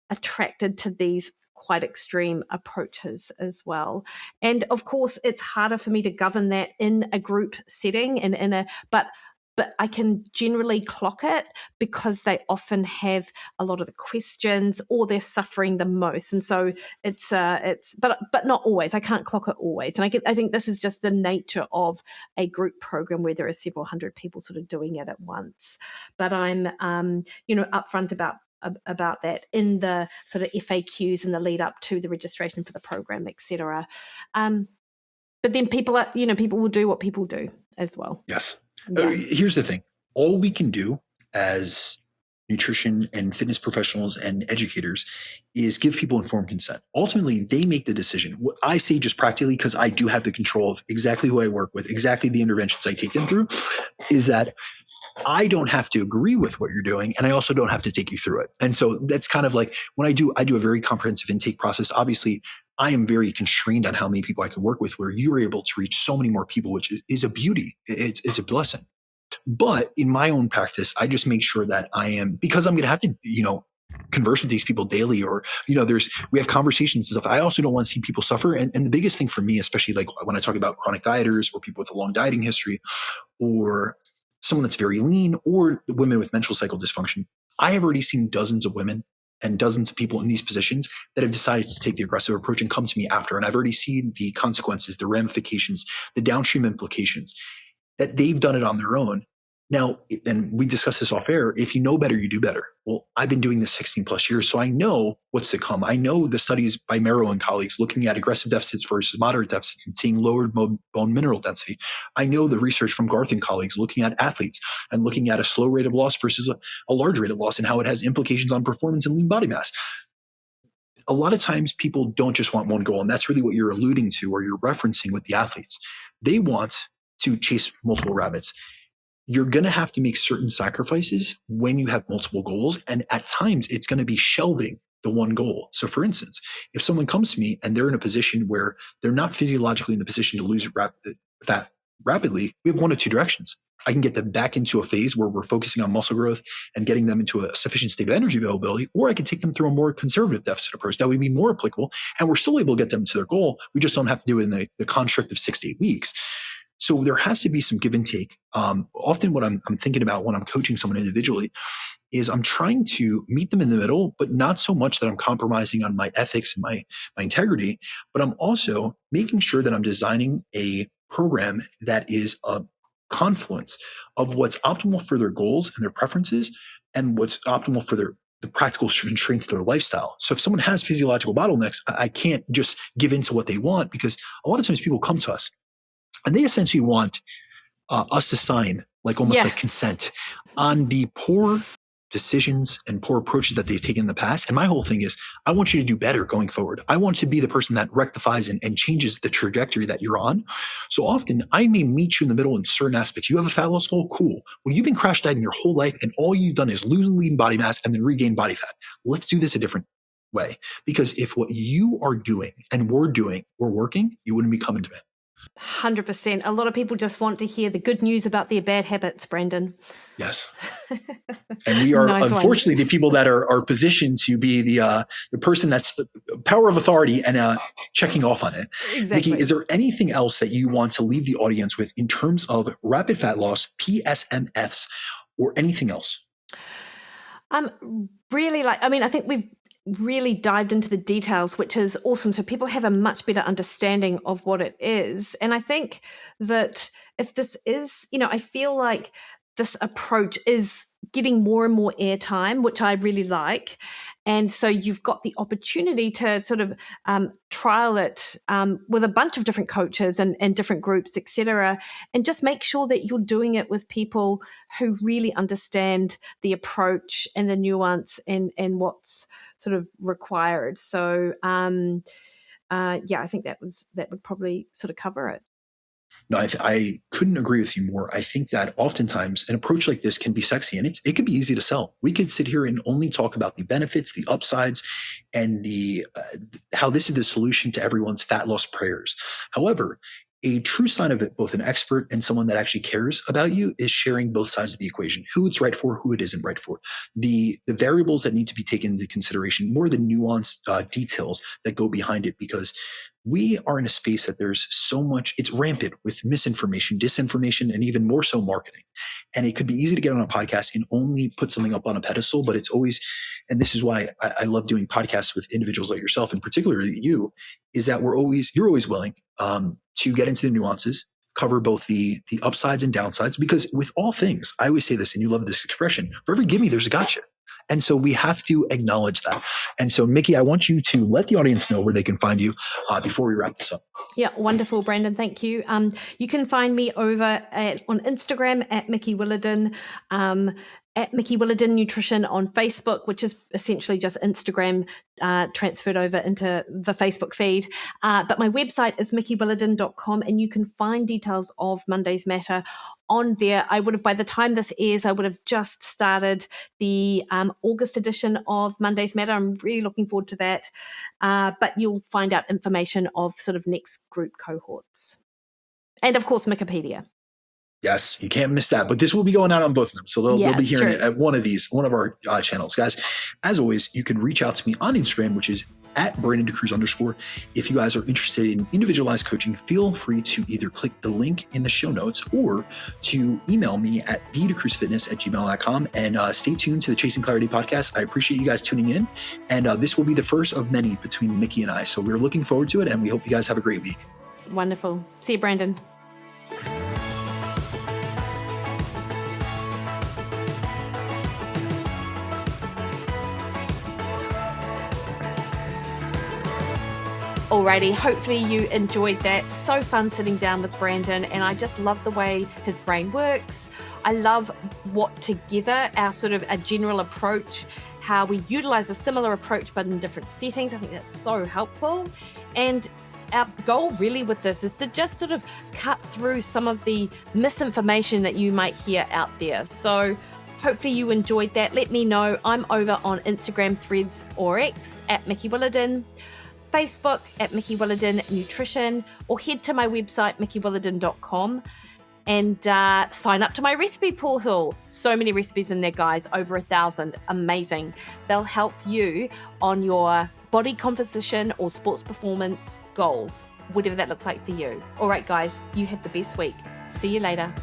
attracted to these quite extreme approaches as well. And of course, it's harder for me to govern that in a group setting and but I can generally clock it because they often have a lot of the questions or they're suffering the most. And so it's but not always. I can't clock it always. And I think this is just the nature of a group program where there are several hundred people sort of doing it at once. But I'm, upfront about about that in the sort of FAQs in the lead up to the registration for the program, etc. But then people will do what people do as well. Yes. Yeah. Here's the thing. All we can do as nutrition and fitness professionals and educators is give people informed consent. Ultimately, they make the decision. What I say just practically, because I do have the control of exactly who I work with, exactly the interventions I take them through, is that I don't have to agree with what you're doing, and I also don't have to take you through it. And so that's kind of like when I do a very comprehensive intake process. Obviously, I am very constrained on how many people I can work with, where you are able to reach so many more people, which is a beauty. It's a blessing. But in my own practice, I just make sure that I am, because I'm going to have to, converse with these people daily, or, we have conversations and stuff. I also don't want to see people suffer. And the biggest thing for me, especially like when I talk about chronic dieters or people with a long dieting history, or someone that's very lean, or women with menstrual cycle dysfunction, I have already seen dozens of women and dozens of people in these positions that have decided to take the aggressive approach and come to me after. And I've already seen the consequences, the ramifications, the downstream implications, that they've done it on their own. Now, and we discussed this off air, if you know better, you do better. Well, I've been doing this 16 plus years, so I know what's to come. I know the studies by Merrill and colleagues looking at aggressive deficits versus moderate deficits and seeing lowered bone mineral density. I know the research from Garth and colleagues looking at athletes and looking at a slow rate of loss versus a large rate of loss and how it has implications on performance and lean body mass. A lot of times people don't just want one goal, and that's really what you're alluding to or you're referencing with the athletes. They want to chase multiple rabbits. You're going to have to make certain sacrifices when you have multiple goals. And at times it's going to be shelving the one goal. So for instance, if someone comes to me and they're in a position where they're not physiologically in the position to lose fat rapidly, we have one of two directions. I can get them back into a phase where we're focusing on muscle growth and getting them into a sufficient state of energy availability, or I can take them through a more conservative deficit approach that would be more applicable. And we're still able to get them to their goal. We just don't have to do it in the construct of 6 to 8 weeks. So there has to be some give and take. Often what I'm thinking about when I'm coaching someone individually is I'm trying to meet them in the middle, but not so much that I'm compromising on my ethics and my integrity, but I'm also making sure that I'm designing a program that is a confluence of what's optimal for their goals and their preferences and what's optimal for the practical constraints to their lifestyle. So if someone has physiological bottlenecks, I can't just give in to what they want, because a lot of times people come to us and they essentially want us to sign like consent on the poor decisions and poor approaches that they've taken in the past. And my whole thing is, I want you to do better going forward. I want to be the person that rectifies and changes the trajectory that you're on. So often I may meet you in the middle in certain aspects. You have a fat loss goal? Cool. Well, you've been crash dieting your whole life and all you've done is lose lean body mass and then regain body fat. Let's do this a different way. Because if what you are doing and we're working, you wouldn't be coming to me. 100%. A lot of people just want to hear the good news about their bad habits, Brandon. Yes. And we are unfortunately the people that are positioned to be the person that's power of authority and checking off on it. Exactly. Mikki, is there anything else that you want to leave the audience with in terms of rapid fat loss, PSMFs, or anything else? I think we've really dived into the details, which is awesome. So people have a much better understanding of what it is. And I think that if this is, I feel like this approach is getting more and more airtime, which I really like. And so you've got the opportunity to sort of trial it with a bunch of different coaches and different groups, et cetera, and just make sure that you're doing it with people who really understand the approach and the nuance and what's sort of required. So, I think that would probably sort of cover it. No, I couldn't agree with you more. I think that oftentimes an approach like this can be sexy and it could be easy to sell. We could sit here and only talk about the benefits, the upsides, and the how this is the solution to everyone's fat loss prayers. However, a true sign of it, both an expert and someone that actually cares about you, is sharing both sides of the equation, who it's right for, who it isn't right for, the variables that need to be taken into consideration, more the nuanced details that go behind it, because we are in a space that there's so much, it's rampant with misinformation, disinformation, and even more so marketing. And it could be easy to get on a podcast and only put something up on a pedestal, but it's always, and this is why I love doing podcasts with individuals like yourself, and particularly you, is that you're always willing to get into the nuances, cover both the upsides and downsides, because with all things, I always say this, and you love this expression, for every gimme, there's a gotcha. And so we have to acknowledge that. And so, Mikki, I want you to let the audience know where they can find you before we wrap this up. Yeah, wonderful, Brandon. Thank you. You can find me over on Instagram at Mikki Williden, at Mikki Williden Nutrition on Facebook, which is essentially just Instagram transferred over into the Facebook feed. But my website is mikkiwilliden.com, and you can find details of Mondays Matter on there. By the time this airs, I would have just started the August edition of Mondays Matter. I'm really looking forward to that. But you'll find out information of sort of next group cohorts. And of course, Mikkipedia. Yes, you can't miss that. But this will be going out on both of them. So they'll be hearing it at one of our channels. Guys, as always, you can reach out to me on Instagram, which is at Brandon DaCruz_. If you guys are interested in individualized coaching, feel free to either click the link in the show notes or to email me at bdacruzfitness@gmail.com. And stay tuned to the Chasing Clarity podcast. I appreciate you guys tuning in. And this will be the first of many between Mikki and I. So we're looking forward to it. And we hope you guys have a great week. Wonderful. See you, Brandon. Alrighty, hopefully you enjoyed that. So fun sitting down with Brandon, and I just love the way his brain works. I love what together, our sort of a general approach, how we utilize a similar approach but in different settings. I think that's so helpful. And our goal really with this is to just sort of cut through some of the misinformation that you might hear out there. So hopefully you enjoyed that. Let me know. I'm over on Instagram, Threads, or X at Mikki Williden, Facebook at Mikki Williden Nutrition, or head to my website, mikkiwilliden.com, and sign up to my recipe portal. So many recipes in there, guys, over 1,000. Amazing. They'll help you on your body composition or sports performance goals, whatever that looks like for you. All right, guys, you have the best week. See you later.